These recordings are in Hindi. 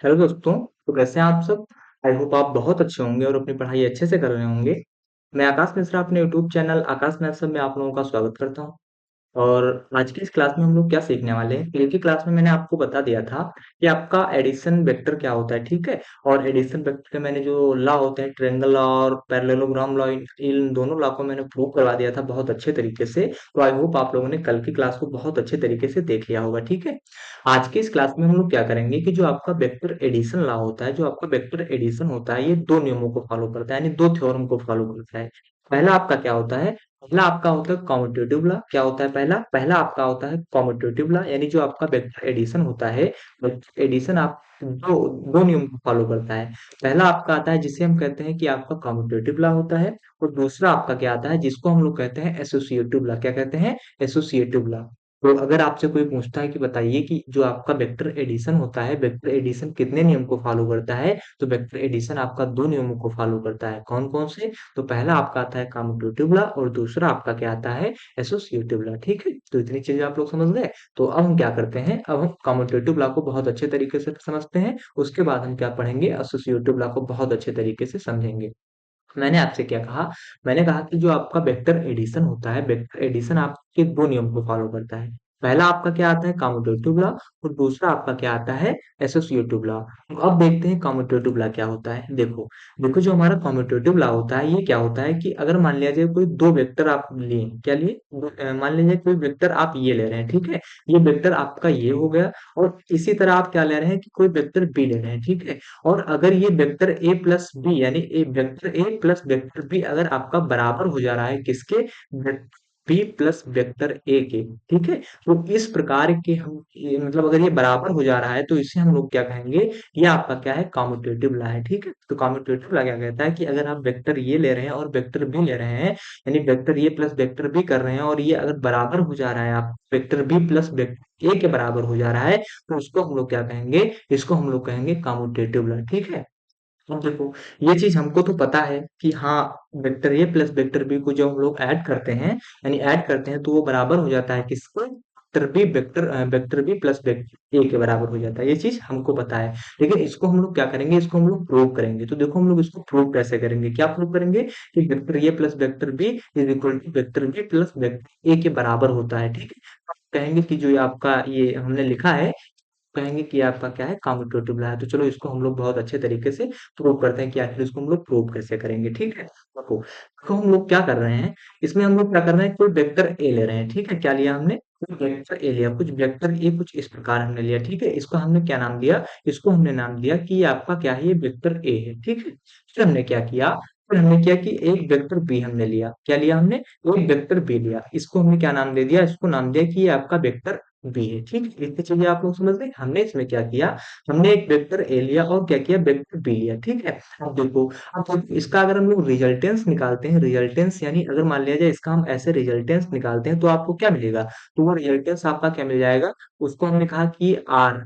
हेलो दोस्तों। तो कैसे हैं आप सब। आई होप आप बहुत अच्छे होंगे और अपनी पढ़ाई अच्छे से कर रहे होंगे। मैं आकाश मिश्रा अपने यूट्यूब चैनल आकाश मैथ्स में आप लोगों का स्वागत करता हूं। और आज की इस क्लास में हम लोग क्या सीखने वाले हैं। कल की क्लास में मैंने आपको बता दिया था कि आपका एडिशन वेक्टर क्या होता है, ठीक है। और एडिशन वेक्टर के मैंने जो लॉ होते हैं, ट्रायंगल लॉ और पैरेललोग्राम लॉ, इन दोनों लॉ को मैंने प्रूव करवा दिया था बहुत अच्छे तरीके से। तो आई होप आप लोगों ने कल की क्लास को बहुत अच्छे तरीके से देख लिया होगा, ठीक है। आज की इस क्लास में हम लोग क्या करेंगे कि जो आपका वेक्टर एडिशन लॉ होता है, जो आपका वेक्टर एडिशन होता है, ये दो नियमों को फॉलो करता है, यानी दो थ्योरम को फॉलो करता है। पहला आपका क्या होता है, पहला आपका होता है कॉम्यूटेटिव लॉ। क्या होता है पहला, पहला आपका होता है कॉम्यूटेटिव लॉ, यानी जो आपका वेक्टर एडिशन होता है, वेक्टर एडिशन आप दो दो नियम को फॉलो करता है। पहला आपका आता है जिसे हम कहते हैं कि आपका कॉम्यूटेटिव लॉ होता है। और दूसरा आपका क्या आता है जिसको हम लोग कहते हैं एसोसिएटिव लॉ। क्या कहते हैं, एसोसिएटिव लॉ। तो अगर आपसे कोई पूछता है कि बताइए कि जो आपका वेक्टर एडिशन होता है, वेक्टर एडिशन कितने नियम को फॉलो करता है, तो वेक्टर एडिशन आपका दो नियमों को फॉलो करता है। कौन कौन से, तो पहला आपका आता है कम्यूटेटिव लॉ और दूसरा आपका क्या आता है, एसोसिएटिव लॉ, ठीक है। तो इतनी चीजें आप लोग समझ गए। तो अब हम क्या करते हैं, अब हम कम्यूटेटिव लॉ को बहुत अच्छे तरीके से समझते हैं, उसके बाद हम क्या पढ़ेंगे, एसोसिएटिव लॉ को बहुत अच्छे तरीके से समझेंगे। मैंने आपसे क्या कहा, मैंने कहा कि जो आपका वेक्टर एडिशन होता है, वेक्टर एडिशन आपके दो नियम को फॉलो करता है। पहला आपका क्या आता है, कम्यूटेटिव लॉ। और दूसरा आपका क्या आता है, एसोसिएटिव लॉ। तो अब देखते हैं कम्यूटेटिव लॉ क्या होता है। देखो, देखो जो हमारा कम्यूटेटिव लॉ होता है, ये क्या होता है कि अगर मान लिया जाए कोई दो वेक्टर आप लिए, क्या लिए, मान लीजिए कोई वेक्टर आप ये ले रहे हैं, ठीक है। ये वेक्टर आपका ये हो गया। और इसी तरह आप क्या ले रहे हैं कि कोई वेक्टर बी ले रहे हैं, ठीक है। और अगर ये वेक्टर ए प्लस बी, यानी A vector A plus vector B अगर आपका बराबर हो जा रहा है किसके, बी प्लस वेक्टर ए के, ठीक है। तो इस प्रकार के हम मतलब अगर ये बराबर हो जा रहा है तो इसे हम लोग क्या कहेंगे, ये आपका क्या है, कॉम्यूटेटिव लॉ है, ठीक है। तो कॉम्यूटेटिव लॉ क्या कहता है कि अगर आप वेक्टर ये ले रहे हैं और वेक्टर बी ले रहे हैं, यानी vector A plus vector B कर रहे हैं, और ये अगर बराबर हो जा रहा है, आप vector B plus vector A के बराबर हो जा रहा है, तो उसको हम लोग क्या कहेंगे, इसको हम लोग कहेंगे कम्यूटेटिव लॉ, ठीक है। अब देखो, ये चीज हमको तो पता है कि हाँ, vector A plus vector B को जब हम लोग ऐड करते हैं, यानी ऐड करते हैं, तो वो बराबर हो जाता है किसको, vector B plus vector A के बराबर हो जाता है। ये चीज हमको पता है। लेकिन इसको हम लोग क्या करेंगे, इसको हम लोग प्रूव करेंगे। तो देखो हम लोग इसको प्रूव कैसे करेंगे, क्या प्रूव करेंगे कि vector A plus vector B is equal to vector B plus vector A के बराबर होता है, ठीक है। तो कहेंगे कि जो ये आपका ये हमने लिखा है, कहेंगे कि आपका क्या है, कम्यूटेटिव लॉ है। तो चलो इसको हम लोग बहुत अच्छे तरीके से प्रूव करते हैं कि आखिर इसको हम लोग प्रूव कैसे करेंगे, ठीक है। देखो हम लोग क्या कर रहे हैं, इसमें हम लोग क्या कर रहे हैं, कोई वेक्टर ए ले रहे हैं, ठीक है। क्या लिया हमने, कोई वेक्टर ए लिया, कुछ वेक्टर ए कुछ इस प्रकार हमने लिया, ठीक है। इसको हमने क्या नाम दिया, इसको हमने नाम दिया कि ये आपका क्या है, ये वेक्टर ए है, ठीक है। फिर हमने क्या किया, फिर हमने क्या कि एक वेक्टर बी हमने लिया, क्या लिया हमने, एक वेक्टर बी लिया, इसको हमने क्या नाम दे दिया, इसको नाम दिया कि ये आपका वेक्टर बी है, ठीक है। इतनी चीजें आप लोग समझ गए। हमने इसमें क्या किया, हमने एक वेक्टर ए लिया और क्या किया, वेक्टर बी लिया, ठीक है। अब देखो, अब इसका अगर हम लोग रिजल्टेंस निकालते हैं, रिजल्टेंस यानी अगर मान लिया जाए इसका हम ऐसे रिजल्टेंस निकालते हैं, तो आपको क्या मिलेगा, तो वो रिजल्टेंस आपका क्या मिल जाएगा, उसको हमने कहा कि आर,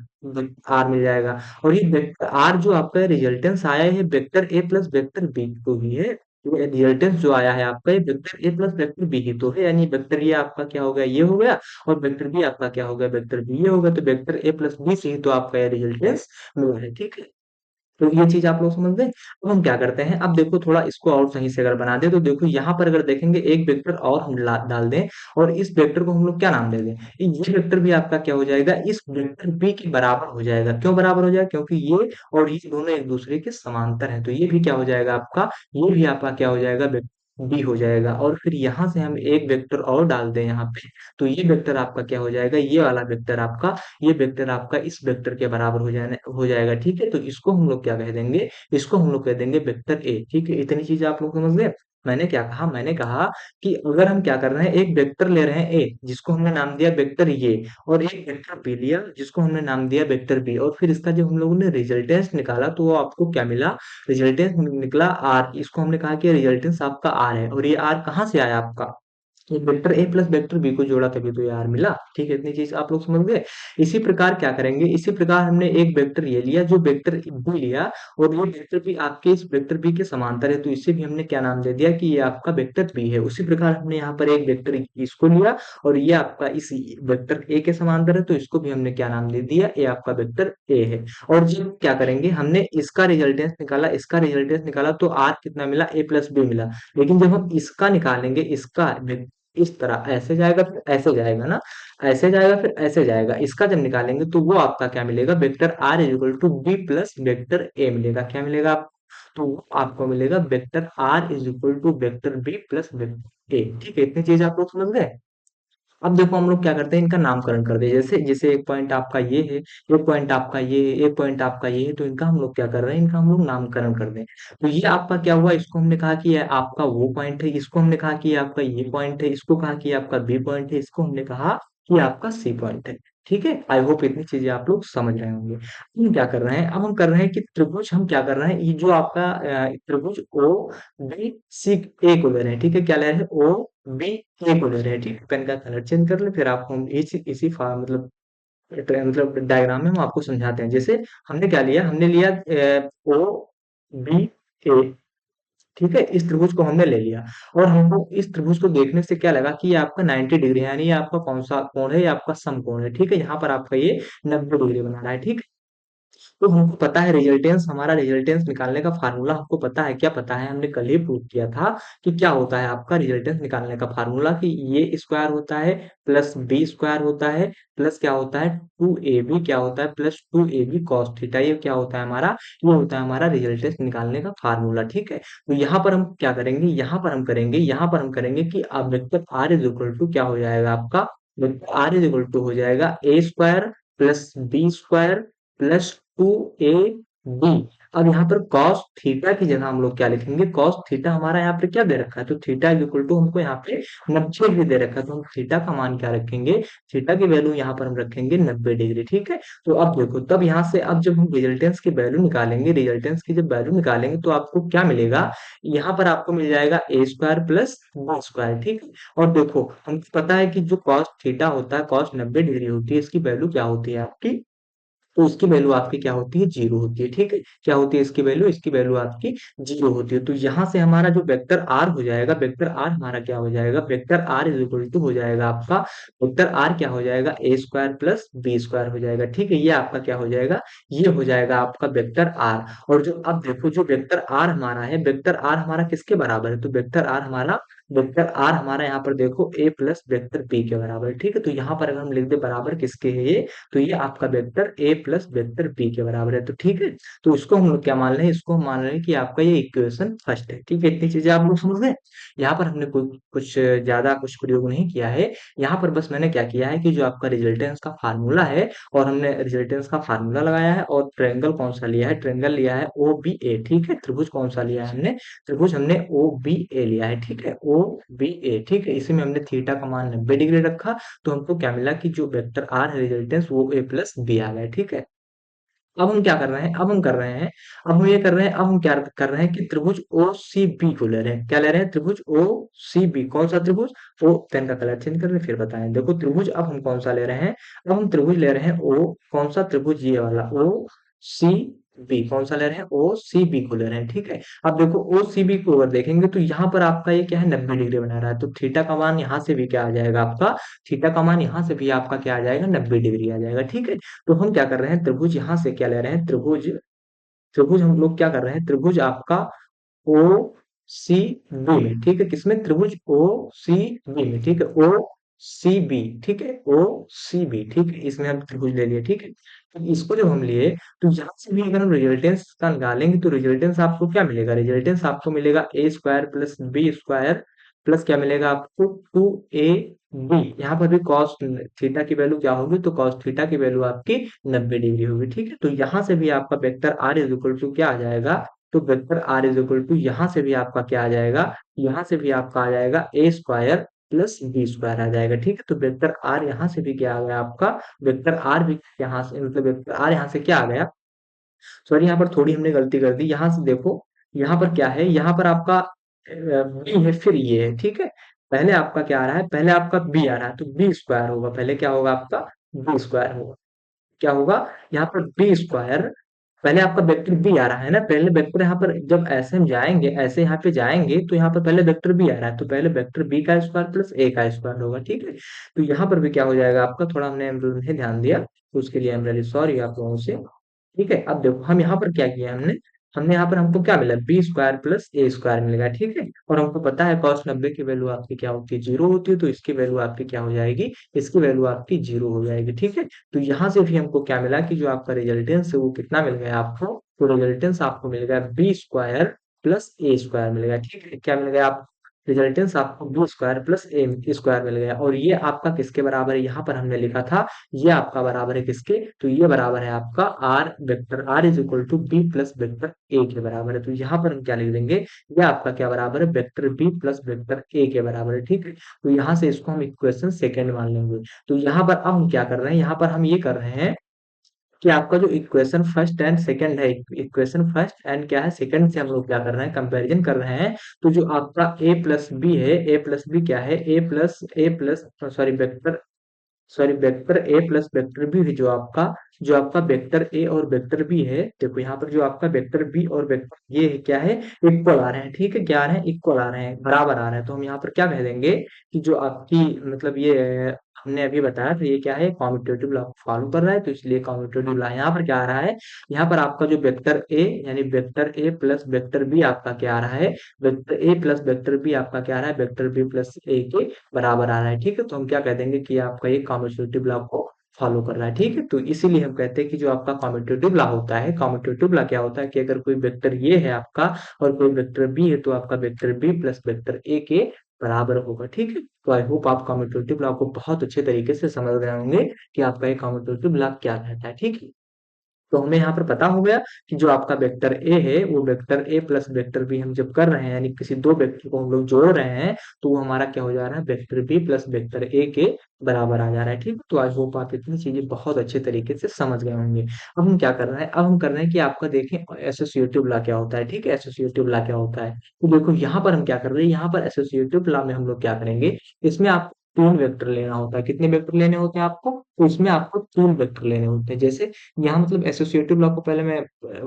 आर मिल जाएगा। और ये वेक्टर आर जो आपका रिजल्टेंस आया है vector A plus vector B को भी है। ये रिजल्टेंस जो आया है आपका, ये vector A plus vector B ही तो है, यानी वेक्टर ये आपका क्या हो गया, ये हो गया। और वेक्टर बी आपका क्या हो गया, वेक्टर बी ये होगा। तो वेक्टर ए प्लस बी से ही तो आपका ये रिजल्टेंस मिला है, ठीक है। तो ये चीज आप लोग समझ गए। अब हम क्या करते हैं, अब देखो थोड़ा इसको और सही से अगर बना दे, तो देखो यहाँ पर अगर देखेंगे एक वेक्टर और हम डाल दें, और इस वेक्टर को हम लोग क्या नाम दे दें, ये वेक्टर भी आपका क्या हो जाएगा, इस वेक्टर बी के बराबर हो जाएगा। क्यों बराबर हो जाएगा, क्योंकि ये और ये दोनों एक दूसरे के समांतर हैं। तो ये भी क्या हो जाएगा आपका, ये भी आपका क्या हो जाएगा, बी हो जाएगा। और फिर यहाँ से हम एक वेक्टर और डाल दें यहाँ पे, तो ये वेक्टर आपका क्या हो जाएगा, ये वाला वेक्टर आपका, ये वेक्टर आपका इस वेक्टर के बराबर हो जाएगा, ठीक है। तो इसको हम लोग क्या कह देंगे, इसको हम लोग कह देंगे वेक्टर ए, ठीक है। इतनी चीज आप लोग समझ गए। मैंने क्या कहा, मैंने कहा कि अगर हम क्या कर रहे हैं, एक वेक्टर ले रहे हैं ए जिसको हमने नाम दिया वेक्टर ये, और एक वेक्टर बी लिया जिसको हमने नाम दिया वेक्टर बी, और फिर इसका जब हम लोगों ने रिजल्टेंस निकाला तो वो आपको क्या मिला, रिजल्टेंस निकला आर। इसको हमने कहा कि रिजल्टेंस आपका आर है। और ये आर कहाँ से आया आपका, ये vector A plus vector B को जोड़ा तभी तो यार मिला। ठीक है, इतनी चीज आप लोग समझ गए। इसी प्रकार क्या करेंगे, इसी प्रकार हमने एक वेक्टर ये लिया जो वेक्टर बी लिया, और ये वेक्टर बी आपके इस वेक्टर बी के समांतर है, तो इसे भी हमने क्या नाम दे दिया कि ये आपका वेक्टर बी है। उसी प्रकार हमने यहाँ पर एक वेक्टर इसको लिया, और ये आपका इस वेक्टर ए के समांतर है, तो इसको भी हमने क्या नाम दे दिया, ये आपका वेक्टर ए है। और जब क्या करेंगे, हमने इसका रिजल्टेंस निकाला, इसका रिजल्टेंस निकाला तो आर कितना मिला, ए प्लस बी मिला। लेकिन जब हम इसका निकालेंगे, इसका इस तरह ऐसे जाएगा फिर ऐसे जाएगा ना, ऐसे जाएगा फिर ऐसे जाएगा, इसका जब निकालेंगे तो वो आपका क्या मिलेगा, vector R is equal to B plus vector A मिलेगा। क्या मिलेगा आप, तो वो आपको मिलेगा vector R is equal to vector B plus vector A. ठीक है, इतनी चीज आप लोग समझ गए। अब देखो हम लोग क्या करते हैं, इनका नामकरण कर दे, जैसे जैसे एक पॉइंट आपका ये है, एक पॉइंट आपका ये है, एक पॉइंट आपका ये है, तो इनका हम लोग क्या कर रहे हैं, इनका हम लोग नामकरण कर दें। तो ये आपका क्या हुआ, इसको हमने कहा कि ये आपका वो पॉइंट है, इसको हमने कहा कि ये आपका ये पॉइंट है, इसको कहा कि ये आपका बी पॉइंट है, इसको हमने कहा कि आपका सी पॉइंट है। ठीक है, आई होप इतनी चीजें आप लोग समझ रहे होंगे। हम क्या कर रहे हैं, अब हम कर रहे हैं कि त्रिभुज, हम क्या कर रहे हैं, ये जो आपका त्रिभुज ओ बी सी ए को ले रहे हैं। ठीक है, क्या ले रहे हैं, ओ बी ए को ले रहे हैं। ठीक है, पेन का कलर चेंज कर ले, फिर आपको हम इसी मतलब मतलब डायग्राम में हम आपको समझाते हैं। जैसे हमने क्या लिया, हमने लिया ओ बी ए। ठीक है, इस त्रिभुज को हमने ले लिया, और हमको इस त्रिभुज को देखने से क्या लगा कि ये आपका 90 डिग्री है, यानी ये आपका कौन सा कोण है, ये आपका समकोण है। ठीक है, यहाँ पर आपका ये 90 डिग्री बना रहा है। ठीक, तो हमको पता है रिजल्टेंस, हमारा रिजल्टेंस निकालने का फार्मूला हमको पता है, क्या पता है, हमने कल ही प्रूव किया था कि क्या होता है आपका रिजल्टेंस निकालने का फार्मूला, कि ये स्क्वायर होता है प्लस बी स्क्वायर होता है प्लस क्या होता है, टू ए बी क्या होता है, plus two A B cos theta. ये क्या होता है हमारा, ये होता है हमारा रिजल्टेंस निकालने का फार्मूला। ठीक है, तो यहाँ पर हम क्या करेंगे, यहाँ पर हम करेंगे कि अब vector R is equal to क्या हो जाएगा आपका, vector R is equal to हो जाएगा A square plus B square plus two A B. अब यहाँ पर cos थीटा की जगह हम लोग क्या लिखेंगे, cos थीटा हमारा यहाँ पे क्या दे रखा है, तो थीटा इज इक्वल टू हमको यहाँ पे 90 डिग्री दे रखा है, तो हम थीटा का मान क्या रखेंगे, थीटा की वैल्यू यहाँ पर हम रखेंगे 90 डिग्री। ठीक है, तो अब देखो, तब यहाँ से अब जब हम रिजल्टेंस की वैल्यू निकालेंगे, रिजल्टेंस की जब वैल्यू निकालेंगे तो आपको क्या मिलेगा, यहाँ पर आपको मिल जाएगा A square plus B square. ठीक है, और देखो हमको पता है कि जो cos थीटा होता है, cos 90 डिग्री होती है, इसकी वैल्यू क्या होती है आपकी, तो इसकी वैल्यू आपकी क्या होती है, जीरो होती है। ठीक है, क्या होती है इसकी वैल्यू, इसकी वैल्यू आपकी जीरो होती है। तो यहाँ से हमारा जो वेक्टर आर हो जाएगा, वेक्टर आर हमारा क्या हो जाएगा, vector R is equal to हो जाएगा आपका, वेक्टर आर क्या हो जाएगा, A square plus B square हो जाएगा। ठीक है, ये आपका क्या हो जाएगा, ये हो जाएगा आपका वेक्टर आर। और जो अब देखो, जो वेक्टर आर हमारा है, वेक्टर आर हमारा किसके बराबर है, तो वेक्टर आर हमारा यहाँ पर देखो ए प्लस वेक्टर बी के बराबर है। ठीक है, तो यहाँ पर अगर हम लिख दे बराबर किसके है ये, तो ये आपका vector A plus vector B के बराबर है। तो ठीक है, तो इसको हम लोग क्या मान रहे हैं, इसको हम मान रहे हैं कि आपका ये इक्वेशन फर्स्ट है। ठीक है, इतनी चीजें आप लोग समझ गए। यहाँ पर हमने कोई कुछ ज्यादा कुछ प्रयोग नहीं किया है, यहाँ पर बस मैंने क्या किया है कि जो आपका रिजल्टेंस का फार्मूला है, और हमने रिजल्टेंस का फार्मूला लगाया है, और ट्रायंगल कौन सा लिया है, ट्रायंगल लिया है ओ बी ए। ठीक है, त्रिभुज कौन सा लिया है हमने, त्रिभुज हमने ओ बी ए लिया है। ठीक है, ओ बी ए। ठीक है, इसी में हमने थीटा का मान 90 डिग्री रखा, तो हमको क्या मिला कि जो वेक्टर आर है रिजल्टेंस वो ए प्लस बी आ गया। ठीक है, अब हम क्या कर रहे हैं, अब हम कर रहे हैं, अब हम ये कर रहे हैं, अब हम क्या कर रहे हैं कि त्रिभुज ओ सी बी को ले रहे हैं। क्या ले रहे हैं, त्रिभुज ओ सी बी। कौन सा त्रिभुज, ओ, पेन का कलर चेंज कर रहे हैं, फिर बताएं। देखो त्रिभुज अब हम कौन सा ले रहे हैं, अब हम त्रिभुज ले रहे हैं ओ, कौन सा त्रिभुज, ये वाला ओ सी बी। कौन सा ले रहे हैं, ओ सी बी को ले रहे हैं। ठीक है, अब देखो ओ सी बी को अगर देखेंगे तो यहाँ पर आपका ये क्या है, 90 डिग्री बना रहा है, तो थीटा का मान यहाँ से भी क्या आ जाएगा आपका, थीटा का मान यहाँ से भी आपका क्या आ जाएगा, 90 डिग्री आ जाएगा। ठीक है, तो हम क्या कर रहे हैं, त्रिभुज यहाँ से क्या ले रहे हैं, त्रिभुज, त्रिभुज हम लोग क्या कर रहे हैं, त्रिभुज आपका ओ सी बी में। ठीक है, किसमें, त्रिभुज ओ सी बी में। ठीक है, ओ सी बी। ठीक है, ओ सी बी। ठीक है, इसमें हम त्रिभुज ले लिए। ठीक है, तो इसको जब हम लिए, तो यहाँ से भी अगर हम रिजल्टेंस का निकालेंगे तो रिजल्टेंस आपको क्या मिलेगा, रिजल्टेंस आपको मिलेगा A square plus B square plus क्या मिलेगा आपको, टू ए बी। यहाँ पर भी कॉस थीटा की वैल्यू क्या होगी, तो कॉस थीटा की वैल्यू आपकी 90 डिग्री होगी। ठीक है, तो यहाँ से भी आपका vector R is equal to क्या आ जाएगा, तो vector R is equal to यहाँ से भी आपका क्या आ जाएगा, यहाँ से भी आपका आ जाएगा A square plus B square आ जाएगा। ठीक है, तो वेक्टर आर यहाँ से भी क्या आ गया आपका, वेक्टर आर भी यहाँ से, मतलब वेक्टर आर यहाँ से क्या आ गया, सॉरी यहाँ पर थोड़ी हमने गलती कर दी, यहाँ से देखो, यहाँ पर क्या है, यहाँ पर आपका बी है फिर ये है। ठीक है, पहले आपका क्या आ रहा है, पहले आपका बी आ रहा है, तो बी स्क्वायर होगा, पहले क्या होगा आपका, बी स्क्वायर होगा। क्या होगा यहाँ पर बी स्क्वायर, पहले आपका वेक्टर बी आ रहा है ना, पहले वेक्टर यहाँ पर जब ऐसे हम जाएंगे, ऐसे यहाँ पे जाएंगे तो यहाँ पर पहले वेक्टर बी आ रहा है, तो पहले वेक्टर बी का स्क्वायर प्लस ए का स्क्वायर होगा, ठीक है। तो यहाँ पर भी क्या हो जाएगा आपका, थोड़ा हमने नहीं ध्यान दिया, तो उसके लिए आई एम रियली सॉरी आप लोगों से। ठीक है, अब देखो हम यहाँ पर क्या किया हमने, हमने यहाँ पर हमको क्या मिला, बी स्क्वायर प्लस ए स्क्वायर मिलेगा, ठीक है। और हमको पता है cos 90 की वैल्यू आपकी क्या होती है, जीरो होती है, तो इसकी वैल्यू आपकी क्या हो जाएगी, इसकी वैल्यू आपकी जीरो हो जाएगी, ठीक है। तो यहाँ से भी हमको क्या मिला कि जो आपका रिजल्टेंस है वो कितना मिल गया आपको, तो रिजल्टेंस आपको मिल गया बी स्क्वायर प्लस ए स्क्वायर मिल गया, ठीक है। क्या मिल गया आप, रिजल्टेंस आपको बी स्क्वायर प्लस ए स्क्वायर मिल गया, और ये आपका किसके बराबर है, यहाँ पर हमने लिखा था, ये आपका बराबर है किसके, तो ये बराबर है आपका R vector, R is equal to B plus vector A के बराबर है। तो यहाँ पर हम क्या लिख देंगे, ये आपका क्या बराबर है, vector B plus vector A के बराबर है, ठीक है। तो यहाँ से इसको हम इक्वेशन सेकंड मान लेंगे। तो यहाँ पर अब हम क्या कर रहे हैं, यहाँ पर हम ये कर रहे हैं कि आपका जो इक्वेशन फर्स्ट एंड सेकंड है, इक्वेशन फर्स्ट एंड क्या है, सेकंड से हम लोग क्या कर रहे हैं, कंपैरिजन कर रहे हैं। तो जो आपका ए प्लस बी है, ए प्लस बी क्या है, A plus sorry vector, sorry vector A plus vector B है, जो आपका वेक्टर ए और वेक्टर बी है, देखो यहाँ पर जो आपका वेक्टर बी और वेक्टर ये है क्या है, इक्वल आ रहे हैं, ठीक है, क्या आ रहे हैं, इक्वल आ रहे हैं, बराबर आ रहे हैं। तो हम यहाँ पर क्या कह देंगे कि जो आपकी मतलब ये हमने अभी बताया था, ये क्या है, कॉम्यूटेटिव लॉ फॉलो कर रहा है, तो इसलिए कॉम्यूटेटिव लॉ यहाँ पर क्या आ रहा है, यहाँ पर आपका जो वेक्टर ए यानी vector A plus vector B आपका क्या आ रहा है, vector A plus vector B आपका क्या आ रहा है, वेक्टर बी प्लस ए के बराबर आ रहा है, ठीक है। तो हम क्या कह देंगे कि आपका ये कॉम्यूटेटिव लॉ को फॉलो कर रहा है, ठीक है। तो इसीलिए हम कहते हैं कि जो आपका कॉम्यूटेटिव लॉ होता है, कॉम्यूटेटिव लॉ क्या होता है कि अगर कोई वेक्टर ये है आपका और कोई वेक्टर बी है, तो आपका vector B plus vector A के बराबर होगा, ठीक है। तो आई होप आप कॉम्यूटेटिव लॉ को बहुत अच्छे तरीके से समझ गए होंगे कि आपका ये कॉम्यूटेटिव लॉ क्या रहता है, ठीक है। तो हमें यहाँ पर पता हो गया कि जो आपका वेक्टर ए है वो vector A plus vector B हम जब कर रहे हैं, यानी किसी दो वेक्टर को हम लोग जोड़ रहे हैं, तो वो हमारा क्या हो जा रहा है, vector B plus vector A के बराबर आ जा रहा है, ठीक है। तो आई होप आप इतनी चीजें बहुत अच्छे तरीके से समझ गए होंगे। अब हम क्या कर रहे हैं, अब हम कर रहे हैं कि आपका देखें एसोसिएटिव लॉ क्या होता है, ठीक है, एसोसिएटिव लॉ क्या होता है। तो देखो यहाँ पर हम क्या कर रहे हैं, यहाँ पर एसोसिएटिव लॉ में हम लोग क्या करेंगे, इसमें आप तीन वेक्टर लेना होता है, कितने वेक्टर लेने होते हैं आपको, तो इसमें आपको तीन वेक्टर लेने होते हैं। जैसे यहाँ मतलब एसोसिएटिव लॉ को पहले मैं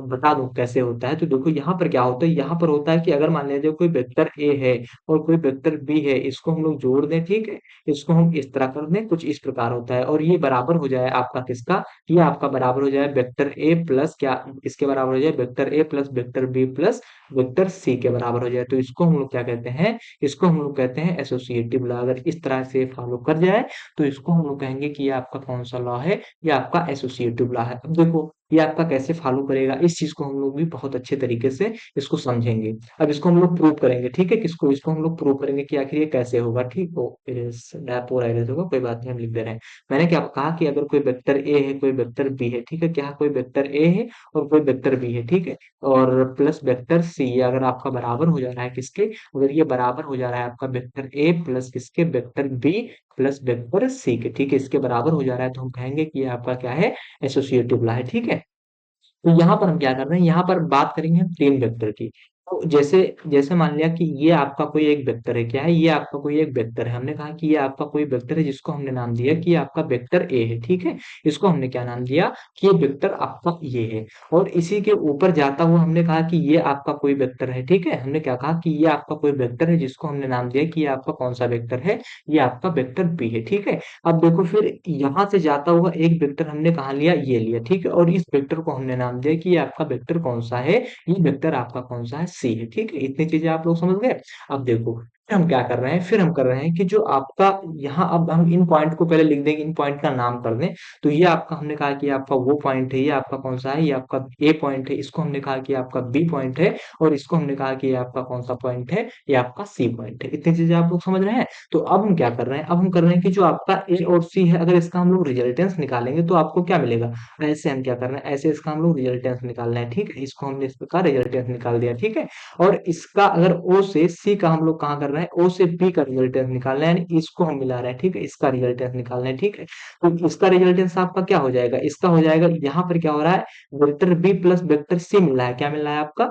बता दूं कैसे होता है। तो देखो यहाँ पर क्या होता है, यहाँ पर होता है कि अगर मान लीजिए कोई वेक्टर ए है और कोई वेक्टर बी है, इसको हम लोग जोड़ दें, ठीक है, इसको हम इस तरह कर दें, कुछ इस प्रकार होता है, और ये बराबर हो जाए आपका किसका, ये आपका बराबर हो जाए वेक्टर ए प्लस क्या, इसके बराबर हो जाए vector A plus vector B plus vector C के बराबर हो जाए। तो इसको हम लोग क्या कहते हैं, इसको हम लोग कहते हैं एसोसिएटिव लॉ। अगर इस तरह से फॉलो कर जाए तो इसको हम लोग कहेंगे कि ये आपका कौन सा लॉ है, ये आपका एसोसिएटिव लॉ है। अब देखो ये आपका कैसे फॉलो करेगा, इस चीज को हम लोग भी बहुत अच्छे तरीके से इसको समझेंगे। अब इसको हम लोग प्रूव करेंगे, ठीक है, किसको, इसको हम लोग प्रूव करेंगे कि आखिर ये कैसे होगा, ठीक हो, डायपोर एरेज होगा, कोई बात नहीं, हम लिख दे रहे हैं। मैंने क्या कहा कि अगर कोई वेक्टर ए है, कोई वेक्टर बी है, ठीक है, क्या कोई वेक्टर ए है और कोई वेक्टर बी है, ठीक है, और प्लस वेक्टर सी, ये अगर आपका बराबर हो जा रहा है किसके, अगर ये बराबर हो जा रहा है आपका वेक्टर ए प्लस किसके, vector B plus vector C के, ठीक है, इसके बराबर हो जा रहा है, तो हम कहेंगे कि ये आपका क्या है, एसोसिएटिव लॉ है, ठीक है। तो यहाँ पर हम क्या कर रहे हैं, यहाँ पर बात करेंगे हम तीन वेक्टर की। तो जैसे जैसे मान लिया कि ये आपका कोई एक वेक्टर है, क्या है, ये आपका कोई एक वेक्टर है, हमने कहा कि ये आपका कोई वेक्टर है जिसको हमने नाम दिया कि ये आपका वेक्टर ए है, ठीक है। इसको हमने क्या नाम दिया कि ये वेक्टर आपका ये है। और इसी के ऊपर जाता हुआ हमने कहा कि ये आपका कोई वेक्टर है, ठीक है, हमने क्या कहा कि ये आपका कोई वेक्टर है जिसको हमने नाम दिया कि ये आपका कौन सा वेक्टर है, ये आपका वेक्टर बी है, ठीक है। अब देखो फिर यहाँ से जाता हुआ एक वेक्टर हमने कहा लिया, ये लिया, ठीक है, और इस वेक्टर को हमने नाम दिया कि ये आपका वेक्टर कौन सा है, ये वेक्टर आपका कौन सा है, सी है, ठीक है। इतनी चीजें आप लोग समझ गए। अब देखो फिर हम क्या कर रहे हैं, फिर हम कर रहे हैं कि जो आपका यहाँ, अब हम इन पॉइंट को पहले लिख देंगे, इन पॉइंट का नाम कर दें। तो ये आपका हमने कहा कि आपका वो पॉइंट है, ये आपका कौन सा है, ये आपका ए पॉइंट है, इसको हमने कहा कि आपका बी पॉइंट है, और इसको हमने कहा कि ये आपका कौन सा पॉइंट है, ये आपका सी पॉइंट है। इतनी चीजें आप लोग समझ रहे हैं। तो अब हम क्या कर रहे हैं, अब हम कर रहे हैं कि जो आपका ए और सी है, अगर इसका हम लोग रिजल्टेंस निकालेंगे तो आपको क्या मिलेगा, ऐसे हम क्या कर रहे हैं, ऐसे इसका हम लोग रिजल्टेंस निकालना है, ठीक है, इसको हमने इस प्रकार रिजल्टेंस निकाल दिया, ठीक है। और इसका अगर ओ से सी का हम लोग कहाँ कर रहे हैं, ओ से बी का रिजल्टेंस निकालना है, यानी इसको हम मिला रहे हैं, ठीक है, इसका रिजल्टेंस निकालना है, ठीक है। तो इसका रिजल्टेंस आपका क्या हो जाएगा, इसका हो जाएगा, यहाँ पर क्या हो रहा है, vector B plus vector C मिला है, क्या मिल रहा है आपका,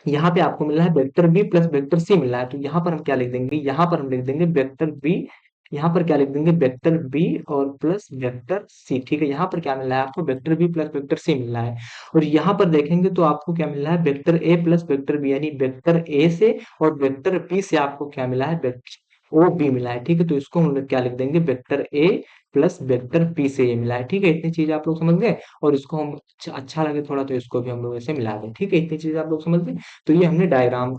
यहाँ पे आपको मिल रहा है vector B plus vector C मिल रहा है, तो यहाँ पर हम क्या लिख देंगे, यहाँ पर हम लिख देंगे वेक्टर बी, यहाँ पर क्या लिख देंगे वेक्टर बी और प्लस वेक्टर सी। ठीक है, यहाँ पर क्या मिल रहा है आपको, vector B plus vector C मिल रहा है। और यहाँ पर देखेंगे तो आपको क्या मिल रहा है, vector A plus vector B, यानी वेक्टर ए से और वेक्टर बी से आपको क्या मिला है, ओ बी मिला है। ठीक है, तो इसको हम लोग क्या लिख देंगे, vector A plus vector B से ये मिला है। ठीक है, इतनी चीज आप लोग समझ गए। और इसको हम अच्छा लगे थोड़ा तो इसको भी हम लोग ऐसे मिला दें। ठीक है, इतनी चीज आप लोग समझ गए। तो ये हमने डायग्राम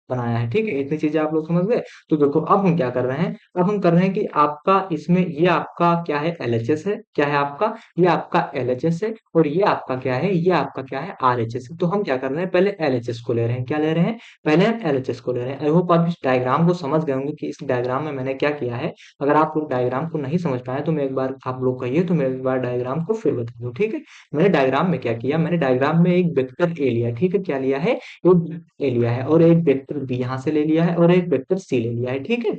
बनाया है। ठीक है, इतनी चीजें आप लोग समझ गए। तो देखो अब हम क्या कर रहे हैं, अब हम कर रहे हैं कि आपका इसमें ये आपका क्या है, एलएचएस है। क्या है आपका, ये आपका एलएचएस है। और ये आपका क्या है, ये आपका क्या है, आरएचएस है। तो हम क्या कर रहे हैं, पहले एलएचएस को ले रहे हैं। क्या ले रहे हैं, पहले हम एलएचएस को ले रहे हैं। आई होप आप इस डायग्राम को समझ गए होंगे कि इस डायग्राम में मैंने क्या किया है। अगर आप लोग डायग्राम को नहीं समझ पाए तो मैं एक बार, आप लोग कहिए तो मैं एक बार डायग्राम को फिर बता दूं। ठीक है, मैंने डायग्राम में क्या किया, मैंने डायग्राम में एक वेक्टर ए लिया। ठीक है, क्या लिया है, एक ए लिया है और एक वेक्टर बी यहाँ से ले लिया है और एक वेक्टर सी ले लिया है। ठीक है,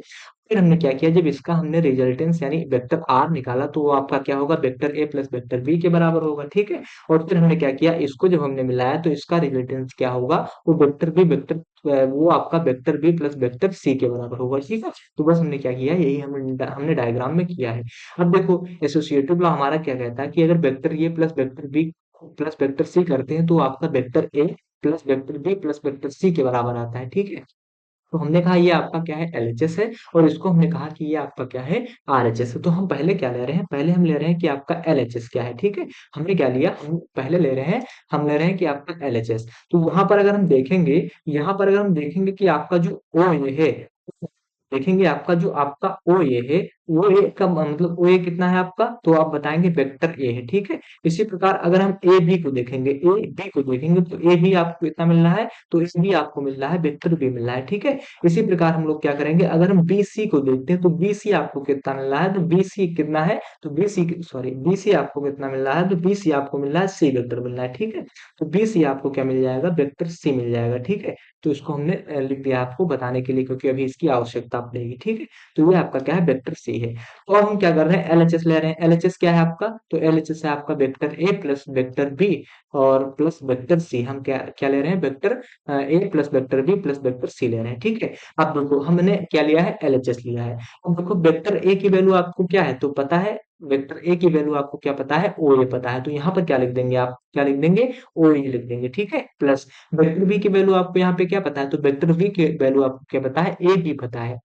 फिर हमने क्या किया, जब इसका हमने रिजल्टेंस यानी वेक्टर आर निकाला तो वो आपका क्या होगा, vector A plus vector B के बराबर होगा। ठीक है, और फिर हमने क्या किया, इसको जब हमने मिलाया तो इसका रिजल्टेंस क्या होगा, वो वेक्टर बी वेक्टर, वो आपका vector B plus vector C के बराबर होगा। ठीक है, तो बस हमने क्या किया, यही हमने डायग्राम में किया है। अब देखो एसोसिएटिव लॉ हमारा क्या कहता है कि अगर vector A plus vector B plus vector C करते हैं तो आपका vector A plus vector B plus vector C के बराबर आता है। ठीक है, तो हमने कहा ये आपका क्या है, एलएचएस है। और इसको हमने कहा कि ये आपका क्या है, आरएचएस है। तो हम पहले क्या ले रहे हैं, पहले हम ले रहे हैं कि आपका एलएचएस क्या है। ठीक है, हमने क्या लिया, हम पहले ले रहे हैं, हम ले रहे हैं कि आपका एलएचएस। तो वहां पर अगर हम देखेंगे, यहाँ पर अगर हम देखेंगे कि आपका जो ओ ये है, देखेंगे आपका जो आपका ओ ए है, वो ए का मतलब ओ ए कितना है आपका, तो आप बताएंगे वेक्टर ए है। ठीक है, इसी प्रकार अगर हम ए बी को देखेंगे, ए बी को देखेंगे तो ए बी आपको कितना मिल रहा है, तो इस बी आपको मिल रहा है, वेक्टर बी मिल रहा है। ठीक है, इसी प्रकार हम लोग क्या करेंगे, अगर हम बी सी को देखते हैं तो बी सी आपको कितना मिल रहा है, तो बी सी कितना है, तो B C sorry B C आपको कितना मिल रहा है, तो बी सी आपको मिल रहा है, सी वेक्टर मिल रहा है। ठीक है, तो बी सी आपको क्या मिल जाएगा, वेक्टर सी मिल जाएगा। ठीक है, तो इसको हमने लिख दिया आपको बताने के लिए, क्योंकि अभी इसकी आवश्यकता पड़ेगी। ठीक है, तो ये आपका क्या है, वेक्टर सी है। तो अब हम क्या कर रहे हैं, एलएचएस ले रहे हैं। एलएचएस क्या है आपका, तो एलएचएस है आपका vector A plus vector B और प्लस वेक्टर सी। हम क्या क्या ले रहे हैं, vector A plus vector B plus vector C ले रहे हैं। ठीक है, अब देखो हमने क्या लिया है, एलएचएस लिया है। अब देखो वेक्टर ए की वैल्यू आपको क्या है, तो पता है, वेक्टर ए की वैल्यू आपको क्या पता है, ओ ए पता है। तो यहाँ पर क्या लिख देंगे, आप क्या लिख देंगे, ओ ए लिख देंगे। ठीक है, प्लस वेक्टर बी की वैल्यू आपको यहाँ पे क्या पता है, तो वेक्टर बी की वैल्यू आपको क्या पता है, ए बी पता है।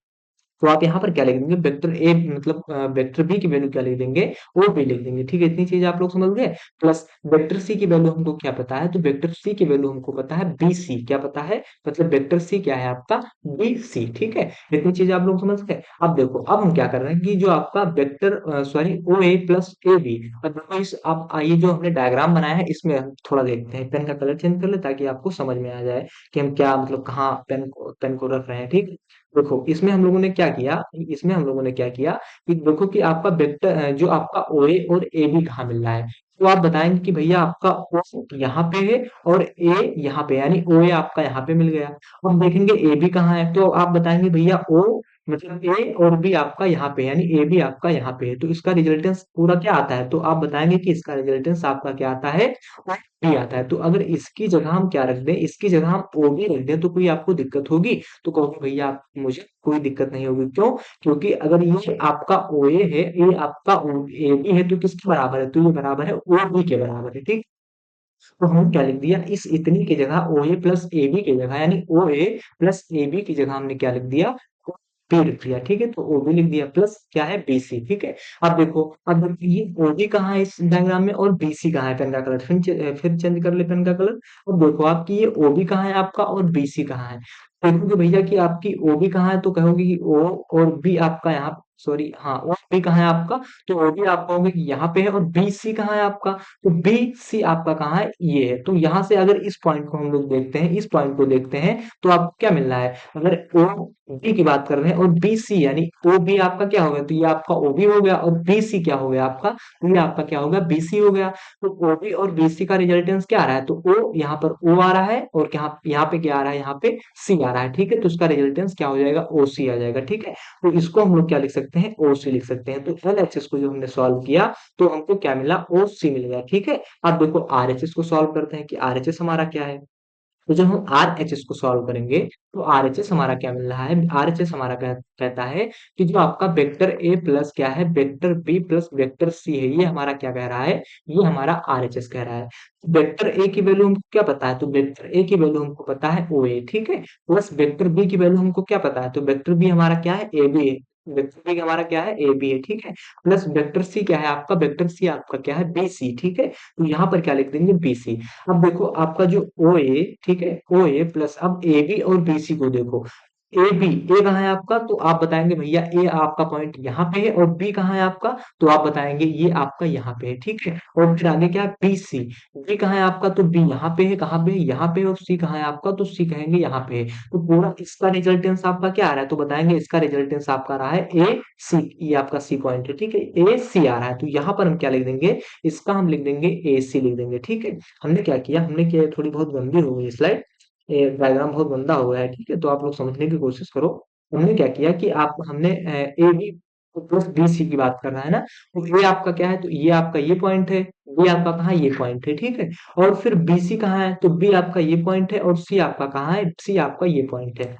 तो आप यहाँ पर क्या लिख देंगे, वेक्टर ए मतलब वेक्टर बी की वैल्यू क्या लिख देंगे, ओ बी लिख देंगे। ठीक है, इतनी चीज आप लोग समझ गए। प्लस वेक्टर सी की वैल्यू हमको क्या पता है, तो वेक्टर सी की वैल्यू हमको पता है, बी सी क्या पता है, मतलब वेक्टर सी क्या है आपका, बी सी। ठीक है, इतनी चीज आप लोग समझ गए। अब देखो अब हम क्या कर रहे हैं कि जो आपका vector sorry O A plus A B, और देखो इस अब ये जो हमने डायग्राम बनाया है इसमें हम थोड़ा देखते हैं, पेन का कलर चेंज कर ले ताकि आपको समझ में आ जाए कि हम क्या मतलब कहाँ पेन को रख रहे हैं। ठीक है, देखो इसमें हम लोगों ने क्या किया, इसमें हम लोगों ने क्या किया कि देखो कि आपका वेक्टर जो आपका ओ ए और ए बी कहाँ मिल रहा है, तो आप बताएंगे कि भैया आपका ओ यहाँ पे है और ए यहाँ पे, यानी ओ ए आपका यहाँ पे मिल गया। अब देखेंगे ए बी कहाँ है, तो आप बताएंगे भैया ओ मतलब ए और बी आपका यहाँ पे, यानी ए बी आपका यहाँ पे है। तो इसका रिजल्टेंस पूरा क्या आता है, तो आप बताएंगे कि इसका रिजल्टेंस आपका क्या आता है, बी आता है। तो अगर इसकी जगह हम क्या रख दें, इसकी जगह हम ओ बी रख दें तो कोई आपको दिक्कत होगी, तो कहोगे भैया आप मुझे कोई दिक्कत नहीं होगी। क्यों, क्योंकि अगर ये आपका ओ ए है, ये आपका ए बी है, तो किसके बराबर है, तो ये बराबर है ओ बी के बराबर है। ठीक, तो हम क्या लिख दिया, इस इतनी की जगह ओ ए प्लस ए बी की जगह, यानी ओ ए प्लस ए बी की जगह हमने क्या लिख दिया, बी लिख दिया। ठीक है, तो ओ बी लिख दिया प्लस क्या है, बी सी। ठीक है, अब देखो ये ओ बी कहाँ है इस डायग्राम में और बी सी कहाँ है, पेन का कलर फिर चेंज कर ले पेन का कलर। अब देखो आपकी ये ओ बी कहाँ है आपका और बी सी कहाँ है, देखोगे भैया कि आपकी ओ बी कहाँ है, तो कहोगे कि ओ और बी आपका यहाँ, सॉरी हाँ ओ बी कहाँ है आपका, तो ओ बी आप कहोगे कि यहाँ पे है। और बी सी कहाँ है आपका, तो बी सी आपका कहाँ है, ये है। तो यहाँ से अगर इस पॉइंट को हम लोग देखते हैं, इस पॉइंट को देखते हैं, तो आपको क्या मिल रहा है, अगर ओ बी की बात कर रहे हैं और बी सी यानी ओ बी आपका क्या हो गया, तो ये आपका ओ बी हो गया और बी सी क्या हो गया आपका, तो ये आपका क्या हो गया, बी सी हो गया। तो ओ बी और बी सी का रिजल्टेंस क्या आ रहा है, तो ओ यहाँ पर ओ आ रहा है और यहाँ पे क्या आ रहा है, यहाँ पे सी आ रहा है। ठीक है, तो इसका रिजल्टेंस क्या हो जाएगा, ओ सी आ जाएगा। ठीक है, तो इसको हम लोग क्या लिख सकते हैं, ओ सी लिख सकते हैं। तो एल एच एस को जो हमने सॉल्व किया तो हमको क्या मिला, ओ सी मिल गया। ठीक है, अब देखो आरएचएस को सॉल्व करते हैं कि आरएचएस हमारा क्या है। तो जब हम आरएचएस को सॉल्व करेंगे तो आरएचएस हमारा क्या मिल रहा है, आरएचएस हमारा कहता है कि जो आपका वेक्टर ए प्लस क्या है, vector B plus vector C है, ये हमारा क्या कह रहा है, ये हमारा आरएचएस कह रहा है। वेक्टर ए की वैल्यू हमको क्या पता है, तो वेक्टर ए की वैल्यू हमको पता है ओ ए, ठीक है, प्लस वेक्टर बी की वैल्यू हमको क्या पता है, तो वेक्टर बी हमारा क्या है, ए बी है, वेक्टर बी हमारा क्या है, ए बी है, ठीक है, प्लस वेक्टर सी क्या है आपका, वेक्टर सी आपका क्या है, बी सी, ठीक है, तो यहाँ पर क्या लिख देंगे, बी सी। अब देखो आपका जो ओ ए, ठीक है, ओ ए प्लस अब ए बी और बी सी को देखो, ए बी, ए कहाँ है आपका, तो आप बताएंगे भैया ए आपका पॉइंट यहाँ पे है, और बी कहाँ है आपका, तो आप बताएंगे ये आपका यहाँ पे है, ठीक है, और फिर आगे क्या है, बी सी, बी कहाँ है आपका, तो बी यहाँ पे है, कहाँ पे है, यहाँ पे है, और सी कहाँ है आपका, तो सी कहेंगे यहाँ पे है। तो पूरा इसका रिजल्टेंस आपका क्या आ रहा है, तो बताएंगे इसका रिजल्टेंस आपका रहा है ए सी, ये आपका सी पॉइंट है, ठीक है, ए सी आ रहा है, तो यहाँ पर हम क्या लिख देंगे, इसका हम लिख देंगे ए सी लिख देंगे, ठीक है। हमने क्या किया, हमने किया थोड़ी बहुत गंदी हो गई स्लाइड, ये डायग्राम बहुत गंदा हो गया है, ठीक है, तो आप लोग समझने की कोशिश करो। हमने क्या किया कि आप हमने A B plus B C की बात कर रहा है ना, तो ए आपका क्या है, तो ये आपका ये पॉइंट है, बी आपका कहाँ, ये पॉइंट है, ठीक है, और फिर बी सी कहाँ है, तो बी आपका ये पॉइंट है, और सी आपका कहाँ है, सी आपका ये पॉइंट है।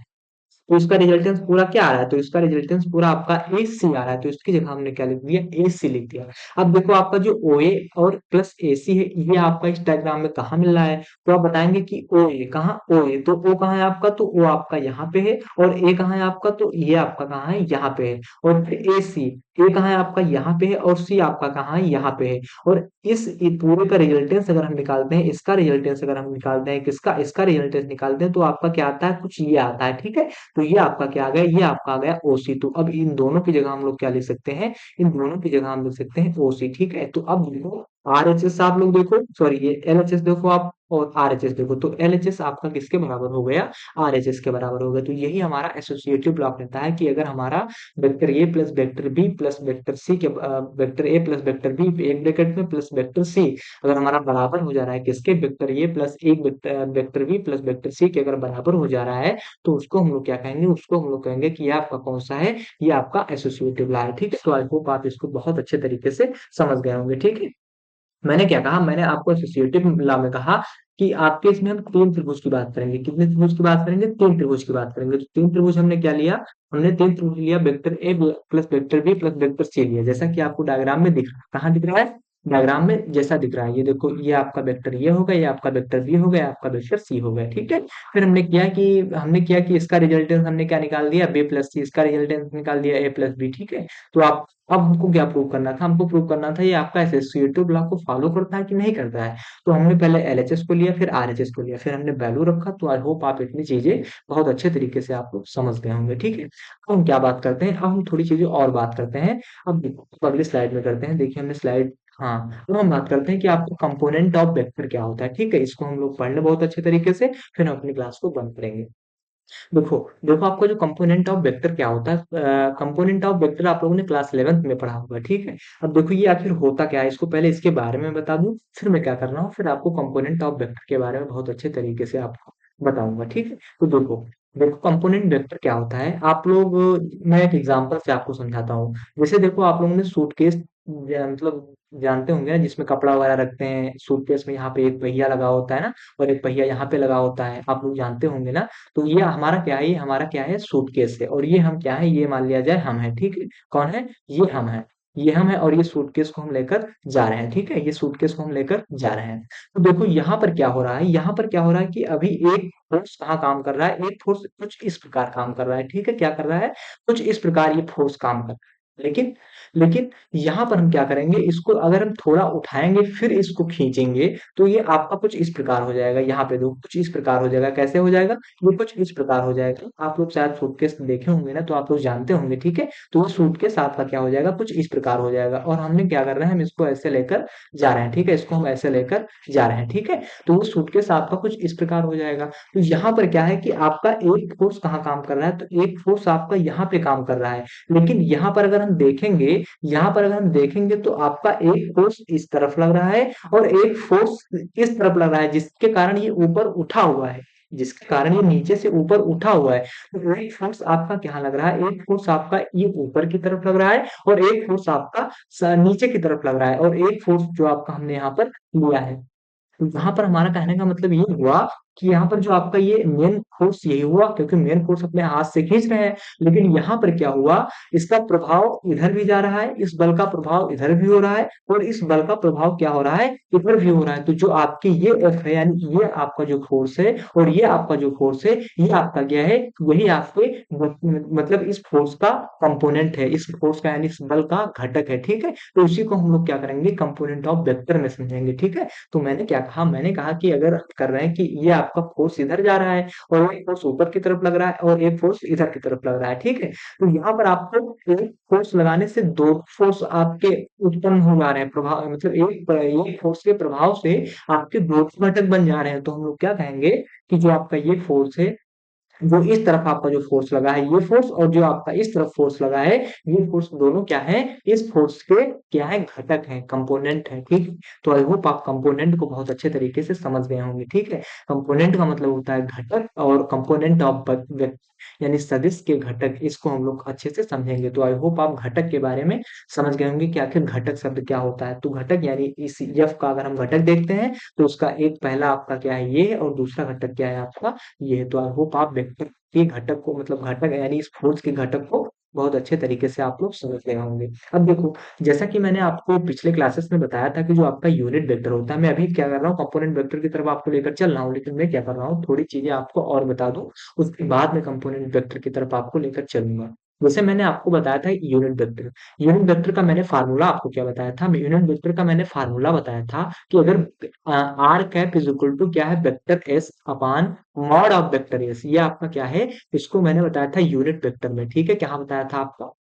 तो इसका रिजल्टेंस पूरा क्या आ रहा है, तो इसका रिजल्टेंस पूरा आपका ए सी आ रहा है, तो इसकी जगह हमने क्या लिख दिया, ए सी लिख दिया। अब देखो आपका जो ओ ए और प्लस ए सी है, ये आपका इस डायग्राम में कहाँ मिल रहा है, तो आप बताएंगे कि ओ ए कहाँ, ओ ए तो ओ कहाँ है आपका, तो ओ आपका यहाँ पे है, और ए कहाँ है आपका, तो ये आपका कहाँ है, यहाँ पे है, और फिर ए सी, ए कहाँ है आपका, यहाँ पे है, और सी आपका कहाँ है, यहाँ पे है, और पूरे का रिजल्टेंस अगर हम निकालते हैं, इसका रिजल्टेंस अगर हम निकालते हैं, किसका, इसका रिजल्टेंस निकालते हैं, तो आपका क्या आता है, कुछ ये आता है, ठीक है। तो ये आपका क्या आ गया, ये आपका आ गया ओसी। तो अब इन दोनों की जगह हम लोग क्या लिख सकते हैं, इन दोनों की जगह हम लिख सकते हैं ओसी, ठीक है। तो अब देखो आरएचएस आप लोग देखो, सॉरी ये एलएचएस देखो आप, और आरएचएस देखो, तो एलएचएस आपका किसके बराबर हो गया, आरएचएस के बराबर हो गया। तो यही हमारा एसोसिएटिव ब्लॉक रहता है कि अगर हमारा vector A plus vector B plus vector C के vector A plus vector B एक ब्रैकेट में प्लस वेक्टर सी अगर हमारा बराबर हो जा रहा है किसके, वेक्टर ए प्लस एक vector B plus vector C के अगर बराबर हो जा रहा है, तो उसको हम लोग क्या कहेंगे, उसको हम लोग कहेंगे कि ये आपका कौन सा है, ये आपका एसोसिएटिव लॉ है, ठीक है। तो आई होप आप इसको बहुत अच्छे तरीके से समझ गए होंगे, ठीक है। मैंने क्या कहा, मैंने आपको एसोसिएटिव लॉ में कहा कि आपके इसमें हम तीन त्रिभुज की बात करेंगे, कितने त्रिभुज की बात करेंगे, तीन त्रिभुज की बात करेंगे। तो तीन त्रिभुज हमने क्या लिया, हमने तीन त्रिभुज लिया, vector A plus vector B plus vector C लिया, जैसा कि आपको डायग्राम में दिख रहा है, कहाँ दिख रहा है, डायग्राम में जैसा दिख रहा है, ये देखो ये आपका वेक्टर ये हो गया, ये आपका वेक्टर बी हो गया, आपका वेक्टर सी हो गया, ठीक है। फिर हमने किया कि इसका रिजल्टेंस हमने क्या निकाल दिया, बी प्लस सी, इसका रिजल्टेंस निकाल दिया ए प्लस बी, ठीक है। तो आप अब हमको क्या प्रूव करना था, हमको प्रूव करना था ये आपका एसोसिएटिव लॉ को फॉलो करता है कि नहीं करता है। तो हमने पहले एलएचएस को लिया, फिर आरएचएस को लिया, फिर हमने वैल्यू रखा। तो आई होप आप इतनी चीजें बहुत अच्छे तरीके से आप लोग समझ गए होंगे, ठीक है। अब हम क्या बात करते हैं, अब हम थोड़ी चीजें और बात करते हैं। अब देखो, अब अगली स्लाइड में करते हैं, देखिए हमने स्लाइड, हाँ, अब हम बात करते हैं कि आपको कंपोनेंट ऑफ वेक्टर क्या होता है, ठीक है। इसको हम लोग पढ़ लें बहुत अच्छे तरीके से, फिर हम अपनी क्लास को बंद करेंगे। देखो देखो आपका जो कंपोनेंट ऑफ वेक्टर क्या होता है, कंपोनेंट ऑफ वेक्टर आप लोगों ने क्लास 11th में पढ़ा होगा, ठीक है। अब देखो ये आखिर होता क्या है, इसको पहले इसके बारे में बता दूं, फिर मैं क्या कर रहा हूँ, फिर आपको कंपोनेंट ऑफ वेक्टर के बारे में बहुत अच्छे तरीके से आपको बताऊंगा, ठीक है। तो देखो देखो कंपोनेंट वेक्टर क्या होता है, आप लोग मैं एक एग्जांपल से आपको समझाता हूँ। जैसे देखो आप लोगों ने सूटकेस मतलब जानते होंगे ना, जिसमें कपड़ा वगैरह रखते हैं, सूटकेस में यहाँ पे एक पहिया लगा होता है ना, और एक पहिया यहाँ पे लगा होता है, आप लोग जानते होंगे ना। तो ये हमारा क्या है, ये हमारा क्या है, सूटकेस है, और ये हम क्या है, ये मान लिया जाए हम है, ठीक है। कौन है, ये हम है, ये हम है, और ये सूटकेस को हम लेकर जा रहे हैं, ठीक है, ये सूटकेस को हम लेकर जा रहे हैं। तो देखो यहाँ पर क्या हो रहा है, यहाँ पर क्या हो रहा है कि अभी एक फोर्स कहाँ काम कर रहा है, एक फोर्स कुछ इस प्रकार काम कर रहा है, ठीक है, क्या कर रहा है, कुछ इस प्रकार ये फोर्स काम कर रहा है। लेकिन लेकिन यहाँ पर हम क्या करेंगे, इसको अगर हम थोड़ा उठाएंगे फिर इसको खींचेंगे, तो ये आपका कुछ इस प्रकार हो जाएगा, यहाँ पे दो कुछ इस प्रकार हो जाएगा, कैसे हो जाएगा, ये कुछ इस प्रकार हो जाएगा। आप लोग शायद सूटकेस देखे होंगे ना, तो आप लोग जानते होंगे, ठीक है। तो वो सूटकेस आपका क्या हो जाएगा, कुछ इस प्रकार हो जाएगा, और हमने क्या कर रहे हैं, हम इसको ऐसे लेकर जा रहे हैं, ठीक है, इसको हम ऐसे लेकर जा रहे हैं, ठीक है। तो वो सूटकेस आपका कुछ इस प्रकार हो जाएगा। तो यहाँ पर क्या है कि आपका एक फोर्स कहाँ काम कर रहा है, तो एक फोर्स आपका यहाँ पे काम कर रहा है। लेकिन यहाँ पर अगर हम देखेंगे, यहाँ पर अगर हम देखेंगे तो आपका एक फोर्स इस तरफ लग रहा है, और एक फोर्स इस तरफ लग रहा है, जिसके कारण ये ऊपर उठा हुआ है, जिसके कारण ये नीचे से ऊपर उठा हुआ है। तो एक फोर्स आपका क्या लग रहा है, एक फोर्स आपका ये ऊपर की तरफ लग रहा है, और एक फोर्स आपका नीचे की तरफ लग रहा है, और एक फोर्स जो आपका हमने यहाँ पर लिया है। तो यहाँ पर हमारा कहने का मतलब ये हुआ कि यहाँ पर जो आपका ये मेन फोर्स यही हुआ, क्योंकि मेन फोर्स अपने हाथ से खींच रहे हैं, लेकिन यहाँ पर क्या हुआ, इसका प्रभाव इधर भी जा रहा है, इस बल का प्रभाव इधर भी हो रहा है, और इस बल का प्रभाव क्या हो रहा है, इधर भी हो रहा है। तो जो आपकी ये एफ है, यानी ये आपका जो फोर्स है और ये आपका जो फोर्स है, ये आपका क्या है, वही आपके मतलब इस फोर्स का कंपोनेंट है, इस फोर्स का यानी इस बल का घटक है, ठीक है। तो इसी को हम लोग क्या करेंगे, कंपोनेंट ऑफ वेक्टर में समझेंगे, ठीक है। तो मैंने क्या कहा, मैंने कहा कि अगर कर रहे हैं कि ये आपका फोर्स इधर जा रहा है और एक फोर्स ऊपर की तरफ लग रहा है और एक फोर्स इधर की तरफ लग रहा है, ठीक है। तो यहाँ पर आपको एक फोर्स लगाने से दो फोर्स आपके उत्पन्न हो जा रहे हैं, प्रभाव मतलब एक फोर्स के प्रभाव से आपके दो घटक बन जा रहे हैं। तो हम लोग क्या कहेंगे कि जो आपका ये फोर्स है, जो इस तरफ आपका जो फोर्स लगा है ये फोर्स, और जो आपका इस तरफ फोर्स लगा है ये फोर्स, दोनों क्या है, इस फोर्स के क्या है, घटक है, कंपोनेंट है, ठीक है। तो आई होप आप कंपोनेंट को बहुत अच्छे तरीके से समझ गए होंगे, ठीक है। कंपोनेंट का मतलब होता है घटक, और कंपोनेंट ऑफ यानी सदिश के घटक, इसको हम लोग अच्छे से समझेंगे। तो आई होप आप घटक के बारे में समझ गए होंगे कि आखिर घटक शब्द क्या होता है। तो घटक यानी इस एफ का अगर हम घटक देखते हैं तो उसका एक पहला आपका क्या है, ये है, और दूसरा घटक क्या है आपका, ये है। तो आई होप आप वेक्टर के घटक को मतलब घटक यानी इस फोर्स के घटक को बहुत अच्छे तरीके से आप लोग समझ गए होंगे। अब देखो, जैसा कि मैंने आपको पिछले क्लासेस में बताया था कि जो आपका यूनिट वेक्टर होता है, मैं अभी क्या कर रहा हूँ, कंपोनेंट वेक्टर की तरफ आपको लेकर चल रहा हूँ, लेकिन मैं क्या कर रहा हूँ, थोड़ी चीजें आपको और बता दूं, उसके बाद में कंपोनेंट वेक्टर की तरफ आपको लेकर चलूंगा। जैसे मैंने आपको बताया था यूनिट वेक्टर का मैंने फार्मूला आपको क्या बताया था, यूनिट वेक्टर का मैंने फार्मूला बताया था कि अगर R cap is equal to क्या है, vector S upon mod of vector S, ये आपका क्या है, इसको मैंने बताया था यूनिट वेक्टर में, ठीक है। क्या बताया था आपको,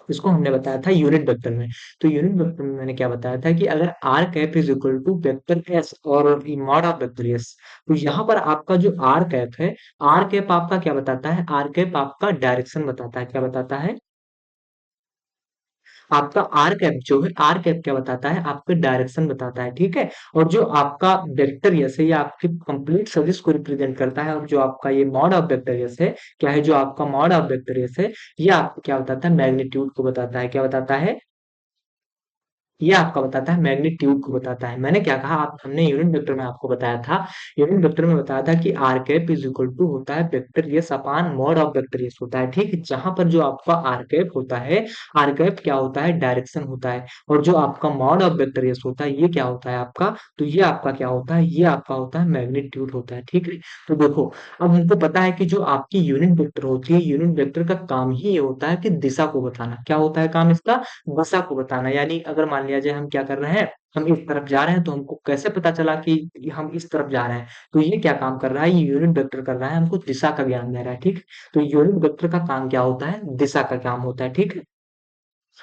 इसको हमने बताया था यूनिट वेक्टर में। तो यूनिट वेक्टर में मैंने क्या बताया था कि अगर R cap is equal to vector S और मॉड ऑफ वेक्टर एस, तो यहाँ पर आपका जो आर कैप है, आर कैप आपका क्या बताता है, आर कैप आपका डायरेक्शन बताता है, क्या बताता है, आपका आर कैप जो है, आर कैप क्या बताता है, आपका डायरेक्शन बताता है, ठीक है। और जो आपका वेक्टर यस है, ये आपकी कंप्लीट सदिश को रिप्रेजेंट करता है, और जो आपका ये मॉड ऑफ वेक्टर यस है, क्या है, जो आपका मॉड ऑफ वेक्टर यस है, ये आपको क्या बताता है, मैग्नीट्यूड को बताता है, क्या बताता है, ये आपका बताता है मैग्नीट्यूड को बताता है। मैंने क्या कहा, आप हमने यूनिट वेक्टर में आपको बताया था, यूनिट वेक्टर में बताया था कि R cap is equal to होता है vector S upon mod of vector S होता है, ठीक है। जहां पर जो आपका आर कैप होता है, आर कैप क्या होता है, डायरेक्शन होता है, और जो आपका मॉड ऑफ वेक्टर यस होता है, ये क्या होता है आपका, तो ये आपका क्या होता है, ये आपका होता है मैग्नीट्यूड होता है, ठीक है। तो देखो, अब हमको पता है कि जो आपकी यूनिट वेक्टर होती है, यूनिट वेक्टर का काम ही ये होता है कि दिशा को बताना, क्या होता है काम इसका, दिशा को बताना। यानी अगर मान लिया जाए हम क्या कर रहे हैं, हम इस तरफ जा रहे हैं, तो हमको कैसे पता चला कि हम इस तरफ जा रहे हैं, तो ये क्या काम कर रहा है, ये यूनिट वेक्टर कर रहा है, हमको दिशा का ज्ञान दे रहा है, ठीक है। तो यूनिट वेक्टर का काम क्या होता है, दिशा का काम होता है, ठीक है।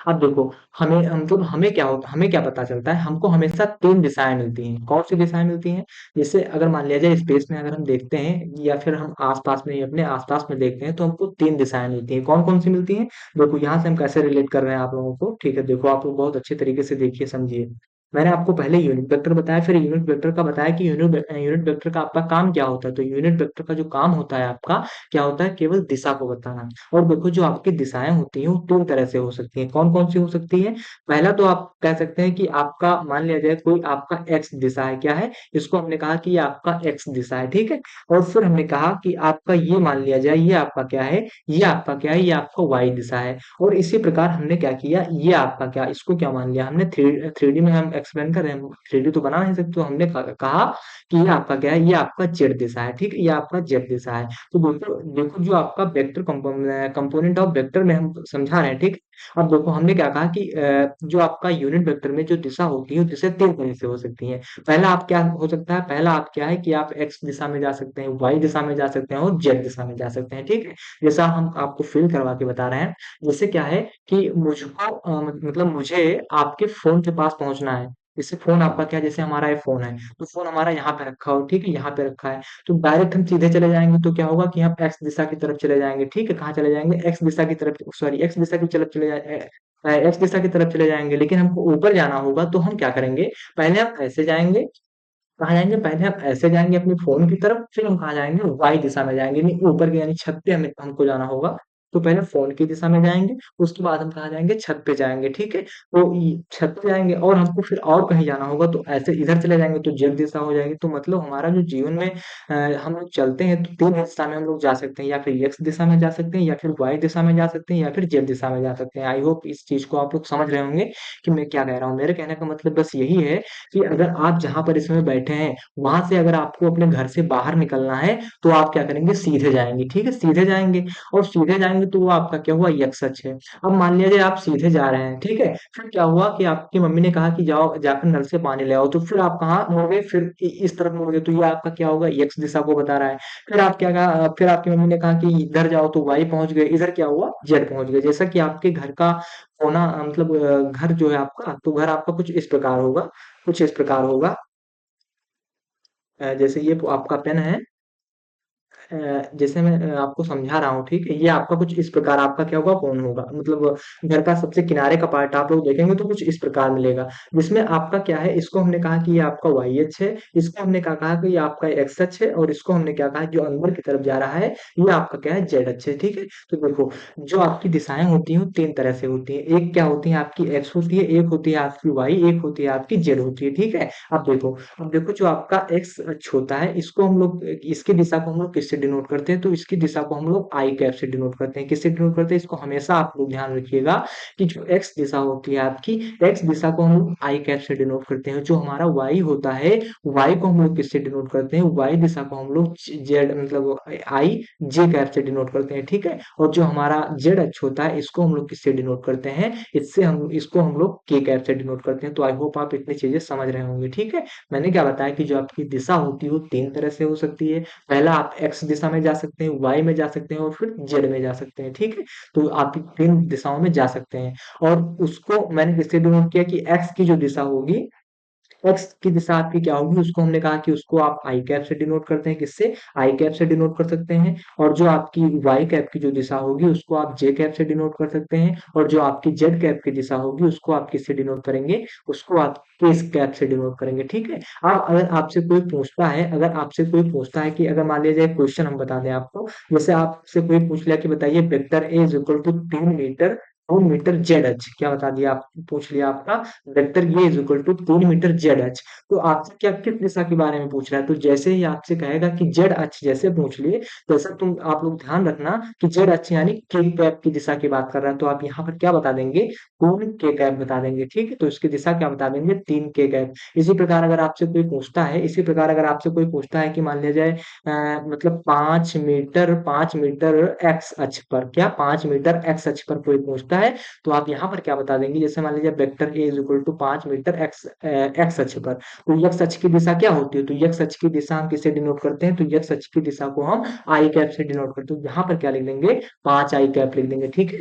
अब देखो, हमें क्या होता, हमें क्या पता चलता है, हमको हमेशा तीन दिशाएं मिलती हैं। कौन सी दिशाएं मिलती हैं, जैसे अगर मान लिया जाए स्पेस में अगर हम देखते हैं, या फिर हम आसपास में अपने आसपास में देखते हैं, तो हमको तीन दिशाएं मिलती हैं। कौन कौन सी मिलती हैं, देखो यहाँ से हम कैसे रिलेट कर रहे हैं आप लोगों को, ठीक है। देखो, आप लोग बहुत अच्छे तरीके से देखिए, समझिए। मैंने आपको पहले यूनिट वेक्टर बताया, फिर यूनिट वेक्टर का बताया कि यूनिट वेक्टर का आपका काम क्या होता है। तो यूनिट वेक्टर का जो काम होता है आपका, क्या होता है, केवल दिशा को बताना। और देखो, जो आपकी दिशाएं होती हैं वो तीन तरह से हो सकती हैं। कौन कौन सी हो सकती है, पहला तो आप कह सकते हैं कि आपका मान लिया जाए कोई आपका एक्स दिशा है, क्या है, इसको हमने कहा कि ये आपका एक्स दिशा है, ठीक है। और फिर हमने कहा कि आपका ये मान लिया जाए, ये आपका क्या है, ये आपका क्या है, ये आपका वाई दिशा है। और इसी प्रकार हमने क्या किया, ये आपका क्या, इसको क्या मान लिया हमने, थ्री थ्री डी में हम एक्सप्लेन कर रहे हैं, थ्री डी तो बना नहीं सकते, तो हमने कहा कि ये आपका क्या है, ये आपका जेड दिशा है, ठीक है, ये आपका जेड दिशा है। तो देखो देखो, जो आपका वेक्टर कंपोनेंट ऑफ वेक्टर में हम समझा रहे हैं, ठीक। अब देखो, हमने क्या कहा कि जो आपका यूनिट वेक्टर में जो दिशा होती है, वो दिशा तीन तरह से हो सकती है। पहला आप क्या हो सकता है, पहला आप क्या है कि आप एक्स दिशा में जा सकते हैं, वाई दिशा में जा सकते हैं, और जेड दिशा में जा सकते हैं, ठीक है। जैसा हम आपको फील करवा के बता रहे हैं, जैसे क्या है कि मुझको मतलब मुझे आपके फोन के पास पहुंचना है। जैसे फोन आपका क्या, जैसे हमारा ये फोन है, तो फोन हमारा यहाँ पे रखा हो, ठीक है, यहाँ पे रखा है। तो डायरेक्ट हम सीधे चले जाएंगे तो क्या होगा कि हम एक्स दिशा की तरफ चले जाएंगे, ठीक है। कहाँ चले जाएंगे, एक्स दिशा की तरफ, सॉरी, एक्स दिशा की तरफ चले जाए, एक्स दिशा की तरफ चले जाएंगे। लेकिन हमको ऊपर जाना होगा, तो हम क्या करेंगे, पहले हम ऐसे जाएंगे, कहाँ जाएंगे, पहले हम ऐसे जाएंगे अपने फोन की तरफ, फिर हम कहाँ जाएंगे, वाई दिशा में जाएंगे, नहीं ऊपर के यानी छत पे हमें हमको जाना होगा। तो पहले फ़ोन की दिशा में जाएँगे, उसके बाद हम कहाँ जाएँगे? छत पे जाएँगे, ठीक है? तो छत पे जाएँगे और हमको फिर और कहीं जाना होगा तो ऐसे इधर चले जाएँगे तो जेड दिशा हो जाएगी। तो मतलब हमारा जो जीवन में हम लोग चलते हैं तो 3 दिशा में हम लोग जा सकते हैं, या फिर एक्स दिशा में जा सकते हैं, या फिर वाई दिशा में जा सकते हैं, या फिर जेड दिशा में जा सकते हैं। आई होप इस चीज़ को आप लोग समझ रहे होंगे कि मैं क्या कह रहा हूँ। मेरे कहने का मतलब बस यही है कि अगर आप जहाँ पर इस समय बैठे हैं, वहाँ से अगर आपको अपने घर से बाहर निकलना है, तो आप क्या करेंगे? सीधे जाएँगे, ठीक है? सीधे जाएँगे और सीधे जाएँगे तो वो आपका क्या हुआ? एक्स अक्ष है। अब मान लीजिए आप सीधे जा रहे हैं, ठीक है? फिर क्या हुआ कि आपकी मम्मी ने कहा कि जाओ जाकर नल से पानी ले आओ, तो फिर आप कहाँ मुड़ गए? फिर इस तरफ मुड़ गए, तो ये आपका क्या होगा? एक्स दिशा को बता रहा है। फिर आप क्या कहा फिर आपकी मम्मी ने कहा कि इधर जाओ, तो वाई पहुँच गए, इधर क्या हुआ? जेड पहुँच गए। जैसा कि आपके घर का होना मतलब घर जो है आपका, तो घर आपका कुछ इस प्रकार होगा, कुछ इस प्रकार होगा। जैसे ये आपका पेन है, जैसे मैं आपको समझा रहा हूँ, ठीक है? ये आपका कुछ इस प्रकार आपका क्या होगा? कोण होगा। मतलब घर का सबसे किनारे का पार्ट आप लोग देखेंगे तो कुछ इस प्रकार मिलेगा, जिसमें आपका क्या है? इसको हमने कहा कि ये आपका वाई अक्ष है, इसको हमने क्या कहा कि ये आपका एक्स अक्ष है, और इसको हमने क्या कहा? जो अंदर की तरफ जा रहा है, ये आपका क्या है? जेड अक्ष है, ठीक है? तो देखो, जो आपकी दिशाएं होती हैं वो 3 तरह से होती हैं। एक क्या होती है? आपकी एक्स होती है, एक होती है आपकी वाई, एक होती है आपकी जेड होती है, ठीक है? अब देखो जो आपका एक्स अक्ष होता है, इसको हम लोग इसकी दिशा को हम लोग किससे डिनोट करते हैं? तो इसकी दिशा को हम लोग आई कैप से डिनोट करते हैं। किससे डिनोट करते हैं? इसको हमेशा आप लोग ध्यान रखिएगा कि जो एक्स दिशा होती है आपकी, एक्स दिशा को हम लोग आई कैप से डिनोट करते हैं। जो हमारा वाई होता है, वाई को हम लोग किससे डिनोट करते हैं? वाई दिशा को हम लोग जेड मतलब आई जे कैप से डिनोट करते हैं, ठीक है? और जो हमारा जेड अक्ष होता है, इसको हम लोग किससे डिनोट करते हैं? इसको हम लोग के कैप से डिनोट करते हैं। तो आई होप आप इतनी चीजें समझ रहे होंगे, ठीक है? मैंने क्या बताया कि जो आपकी दिशा होती है वो 3 तरह से हो सकती है। पहला आप एक्स दिशा में जा सकते हैं, वाई में जा सकते हैं और फिर जेड में जा सकते हैं, ठीक है? तो आप 3 दिशाओं में जा सकते हैं, और उसको मैंने किससे डिनोट किया कि एक्स की जो दिशा होगी, एक्स की दिशा आपकी क्या होगी? उसको हमने कहा कि उसको आप आई कैप से डिनोट करते हैं। किससे? आई कैप से डिनोट कर सकते हैं। और जो आपकी वाई कैप की जो दिशा होगी, उसको आप जे कैप से डिनोट कर सकते हैं। और जो आपकी जेड कैप की दिशा होगी, उसको आप किससे डिनोट करेंगे? उसको आप केस कैप से डिनोट करेंगे, ठीक है? अब अगर आपसे कोई पूछता है कि अगर मान लीजिए क्वेश्चन हम बता दें आपको, जैसे आपसे कोई पूछ लिया कि बताइए vector A is equal to 3 metre Z H, क्या बता दिया? आप पूछ लिया आपका vector A is equal to 3 metre Z H. तो आपसे क्या किस दिशा के बारे में पूछ रहा है? तो जैसे ही आपसे कहेगा कि जेड अक्ष, जैसे पूछ लिए, जैसे आप लोग ध्यान रखना कि जेड अक्ष यानी के कैप की दिशा की बात कर रहा है, तो आप यहाँ पर क्या बता देंगे? 3 के कैप बता देंगे, ठीक है? तो इसकी दिशा क्या बता देंगे? 3 के कैप। इसी प्रकार अगर आपसे कोई पूछता है कि मान लिया जाए मतलब 5 मीटर एक्स अक्ष पर, क्या 5 मीटर एक्स अक्ष पर कोई पूछता है, तो आप यहाँ पर क्या बता देंगे? जैसे मान लीजिए vector A is equal to 5 metre X अक्ष पर, तो एक्स अक्ष की दिशा क्या होती है? तो एक्स अक्ष की दिशा हम किसे डिनोट करते हैं? तो एक्स अक्ष की दिशा को हम आई कैप से डिनोट करते हैं। तो यहाँ पर क्या लिख देंगे? 5 आई कैप लिख देंगे, ठीक है?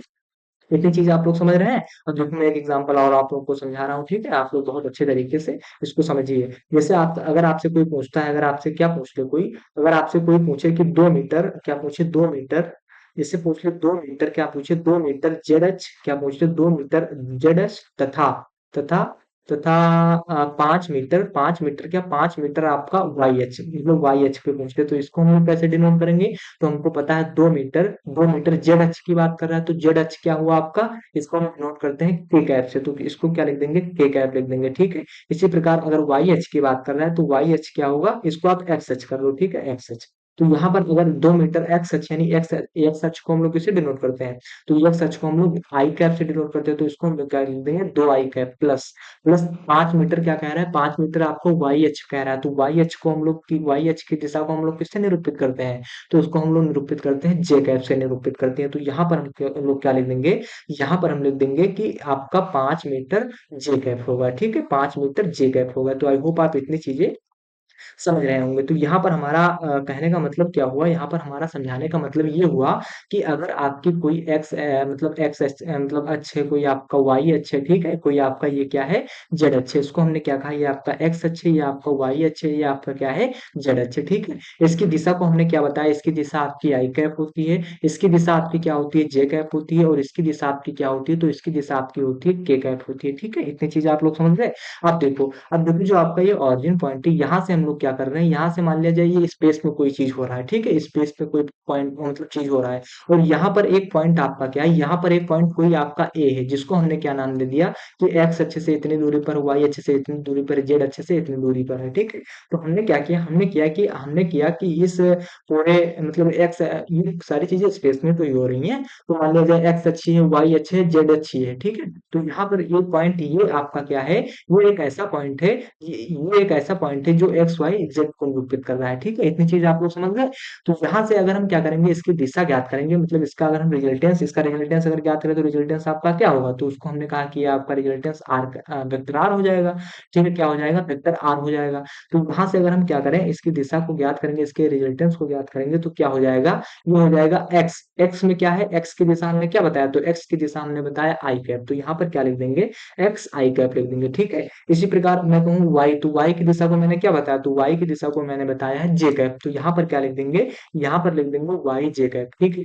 इतनी चीज आप लोग समझ रहे हैं? और जो मैं एक एग्जांपल और आप लोग को समझा रहा हूँ, ठीक है? आप लोग बहुत अच्छे तरीके से इसको समझिए। जैसे आप अगर आपसे कोई पूछता है, अगर आपसे क्या पूछ ले कोई, अगर आपसे कोई पूछे कि 2 मीटर, क्या पूछे? 2 मीटर, जैसे पूछ ले 2 मीटर, क्या पूछे? 2 मीटर जेड एच, क्या पूछ ले? 2 मीटर जेड एच तथा तथा तथा 5 मीटर क्या 5 मीटर आपका वाई एच, मतलब वाई एच पे पूछ ले, तो इसको हम लोग कैसे डिनोट करेंगे? तो हमको पता है 2 मीटर जेड अक्ष की बात कर रहा है, तो जेड अक्ष क्या हुआ आपका? इसको हम नोट करते हैं के कैप से, तो इसको क्या लिख देंगे? के कैप लिख देंगे, ठीक है? इसी प्रकार अगर वाई अक्ष की बात कर रहा है, तो वाई अक्ष क्या होगा? इसको आप एक्स अक्ष कर लो, ठीक है? एक्स अक्ष। तो यहाँ पर अगर 2 मीटर एक्स अक्ष यानी एक्स एक्स अक्ष को हम लोग किसे डिनोट करते हैं? तो एक्स अक्ष को हम लोग आई कैप से डिनोट करते हैं, तो इसको हम लोग क्या लिख देंगे? 2 आई कैप प्लस प्लस 5 मीटर क्या कह रहा है? 5 मीटर आपको वाई एच कह रहा है, तो वाई एच को हम लोग की वाई एच की दिशा को हम लोग किससे निरूपित करते हैं? तो उसको हम लोग निरूपित करते हैं जे कैप से निरूपित करते हैं। तो यहाँ पर हम लोग क्या लिख देंगे? यहाँ पर हम लिख देंगे कि आपका 5 मीटर जे कैप होगा, ठीक है? 5 मीटर जे कैप होगा। तो आई होप आप इतनी चीजें समझ रहे होंगे। तो यहाँ पर हमारा कहने का मतलब क्या हुआ? यहाँ पर हमारा समझाने का मतलब ये हुआ कि अगर आपकी कोई मतलब मतलब अक्ष है, कोई आपका वाई अक्ष है, ठीक है? कोई आपका ये क्या है? जेड अक्ष है। इसको हमने क्या कहा? ये आपका एक्स अक्ष है, ये आपका वाई अक्ष है, ये आपका क्या है? जेड अक्ष है, ठीक है? इसकी दिशा को हमने क्या बताया? इसकी दिशा आपकी आई कैप होती है, इसकी दिशा आपकी क्या होती है? जे कैप होती है, और इसकी दिशा आपकी क्या होती है? तो इसकी दिशा आपकी होती है के कैप होती है, ठीक है? इतनी चीज आप लोग समझ गए? अब देखो जो आपका ये ऑरिजिन पॉइंट है, यहाँ से हम हम लोग क्या कर रहे हैं, यहाँ से मान लिया जाए ये स्पेस में कोई चीज हो रहा है, ठीक है, स्पेस पे कोई पॉइंट मतलब चीज हो रहा है, और यहाँ पर एक पॉइंट आपका क्या है, यहाँ पर एक पॉइंट कोई आपका ए है, जिसको हमने क्या नाम दे दिया कि एक्स अच्छे से इतनी दूरी पर, वाई अच्छे से इतनी दूरी पर, जेड अच्छे से इतनी दूरी पर है, ठीक है। तो हमने क्या किया, हमने किया कि इस पूरे मतलब एक्स, ये सारी चीजें स्पेस में तो ही हो रही हैं, तो मान लिया जाए एक्स अच्छी है, वाई अच्छे है, जेड अच्छी है, ठीक है। तो यहाँ पर ये पॉइंट, ये आपका क्या है, ये एक ऐसा पॉइंट है, ये एक ऐसा पॉइंट है जो एक्स वाई जेड को निरूपित कर रहा है, ठीक है। इतनी चीज आप लोग समझ गए। तो यहाँ से अगर हम क्या करेंगे, इसकी दिशा ज्ञात करेंगे, मतलब इसका अगर हम रिजल्टेंस, इसका रिजल्टेंस अगर ज्ञात करें तो रिजल्टेंस आपका क्या होगा, तो उसको हमने कहा कि आपका रिजल्टेंस आर, वेक्टर आर हो जाएगा, ठीक है। क्या हो जाएगा, वेक्टर आर हो जाएगा। तो वहां से अगर हम क्या करें, इसकी दिशा को ज्ञात करेंगे, इसके रिजल्टेंस को ज्ञात करेंगे, तो क्या हो जाएगा, ये हो जाएगा एक्स। एक्स में क्या है, एक्स की दिशा हमने क्या बताया, तो एक्स की दिशा हमने बताया आई कैप, तो यहाँ पर क्या लिख देंगे, एक्स आई कैप लिख देंगे, ठीक है। इसी प्रकार मैं कहूँ वाई, तो वाई की दिशा को मैंने क्या बताया, तो वाई की दिशा को मैंने बताया है जे कैप, तो यहाँ पर क्या लिख देंगे, यहाँ पर लिख देंगे वाई जे कैप, ठीक है।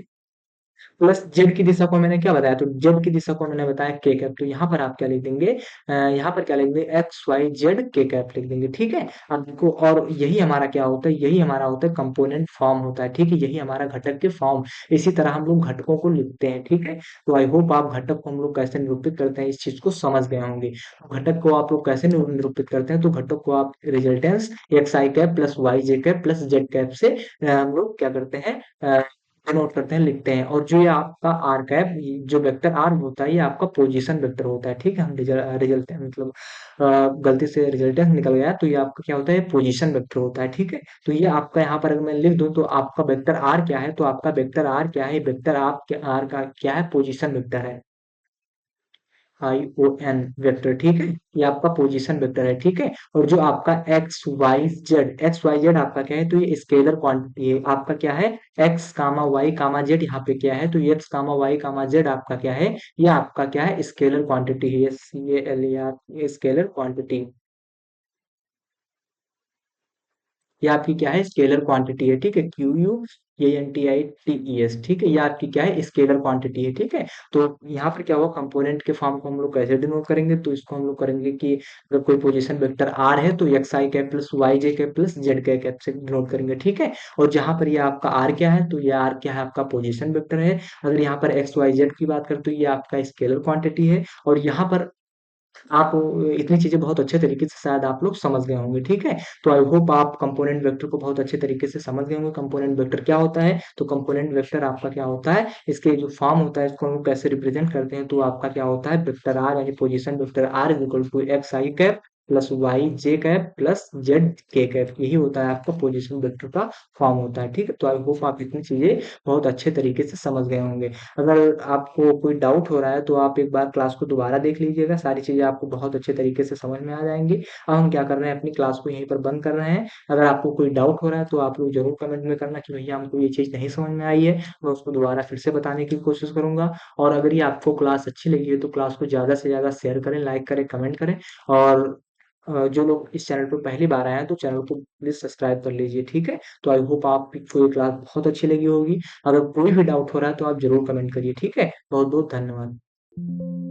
प्लस जेड की दिशा को मैंने क्या बताया, तो जेड की दिशा को मैंने बताया के कैप, तो यहाँ पर आप क्या लिख देंगे, यहाँ पर क्या लिख देंगे, x Y Z K cap लिख देंगे, ठीक है। अब देखो, और यही हमारा क्या होता है, यही हमारा होता है कंपोनेंट फॉर्म होता है, ठीक है, यही हमारा घटक के फॉर्म। इसी तरह हम लोग घटकों को लिखते हैं, ठीक है। तो आई होप आप घटक को हम लोग कैसे निरूपित करते हैं इस चीज को समझ गए होंगे। तो घटक को आप लोग कैसे निरूपित करते हैं, तो घटक को आप रिजल्टेंस x I cap plus Y J cap plus Z cap से हम लोग क्या करते हैं, नोट करते हैं, लिखते हैं। और जो ये आपका आर का है, जो वेक्टर आर होता है, ये आपका पोजीशन वेक्टर होता है, ठीक है। हम रिजल्ट मतलब गलती से रिजल्टेंट निकल गया, तो ये आपका क्या होता है, पोजीशन वेक्टर होता है, ठीक है। तो ये आपका यहाँ पर अगर मैं लिख दूं, तो आपका वेक्टर आर क्या है, तो आपका वेक्टर आर क्या है, वेक्टर आप आर का क्या है, पोजीशन वेक्टर है, आई ओ एन वेक्टर, ठीक है। ये आपका पोजीशन वेक्टर है, ठीक है। और जो आपका एक्स वाई जेड आपका क्या है, तो ये स्केलर क्वांटिटी है, आपका क्या है, एक्स कामा वाई कामा जेड, यहाँ पे क्या है, तो ये एक्स कामा वाई कामा जेड आपका क्या है, ये आपका क्या है, स्केलर क्वांटिटी है, ये C A L A R, ये स्केलर क्वांटिटी, ये आपकी क्या है, स्केलर क्वांटिटी है, ठीक है। Q U A N T I T I E, ठीक है, ये आपकी क्या है, स्केलर क्वांटिटी है, ठीक है। तो यहाँ पर क्या हुआ, कंपोनेंट के फॉर्म को हम लोग कैसे डिनोट करेंगे, तो इसको हम लोग करेंगे कि अगर कोई पोजीशन वेक्टर आर है, तो x I cap plus Y J cap plus Z K cap से डिनोट करेंगे, ठीक है। और जहां पर ये आपका आर क्या है, तो ये आर क्या है, आपका पोजीशन वेक्टर है। अगर यहाँ पर एक्स वाई जेड की बात करें, तो ये आपका स्केलर क्वांटिटी है। और यहाँ पर आप इतनी चीजें बहुत अच्छे तरीके से शायद आप लोग समझ गए होंगे, ठीक है। तो आई होप आप कंपोनेंट वेक्टर को बहुत अच्छे तरीके से समझ गए होंगे। कंपोनेंट वेक्टर क्या होता है, तो कंपोनेंट वेक्टर आपका क्या होता है, इसके जो फॉर्म होता है, इसको हम लोग कैसे रिप्रेजेंट करते हैं, तो आपका क्या होता है, वेक्टर आर यानी position vector R is equal to X I cap plus Y J cap plus Z K cap, यही होता है आपका पोजीशन वेक्टर का फॉर्म होता है, ठीक है। तो आई होप आप इतनी चीजें बहुत अच्छे तरीके से समझ गए होंगे। अगर आपको कोई डाउट हो रहा है, तो आप एक बार क्लास को दोबारा देख लीजिएगा, सारी चीजें आपको बहुत अच्छे तरीके से समझ में आ जाएंगी। अब हम क्या कर रहे हैं, अपनी क्लास को यहीं पर बंद कर रहे हैं। अगर आपको कोई डाउट हो रहा है, तो आप लोग जरूर कमेंट में करना कि भैया हमको ये चीज नहीं समझ में आई है, मैं उसको दोबारा फिर से बताने की कोशिश करूंगा। और अगर ये आपको क्लास अच्छी लगी है, तो क्लास को ज्यादा से ज्यादा शेयर करें, लाइक करें, कमेंट करें। और जो लोग इस चैनल पर पहली बार आए हैं, तो चैनल को प्लीज सब्सक्राइब कर लीजिए, ठीक है। तो आई होप आपको ये क्लास बहुत अच्छी लगी होगी। अगर कोई भी डाउट हो रहा है, तो आप जरूर कमेंट करिए, ठीक है। बहुत बहुत धन्यवाद।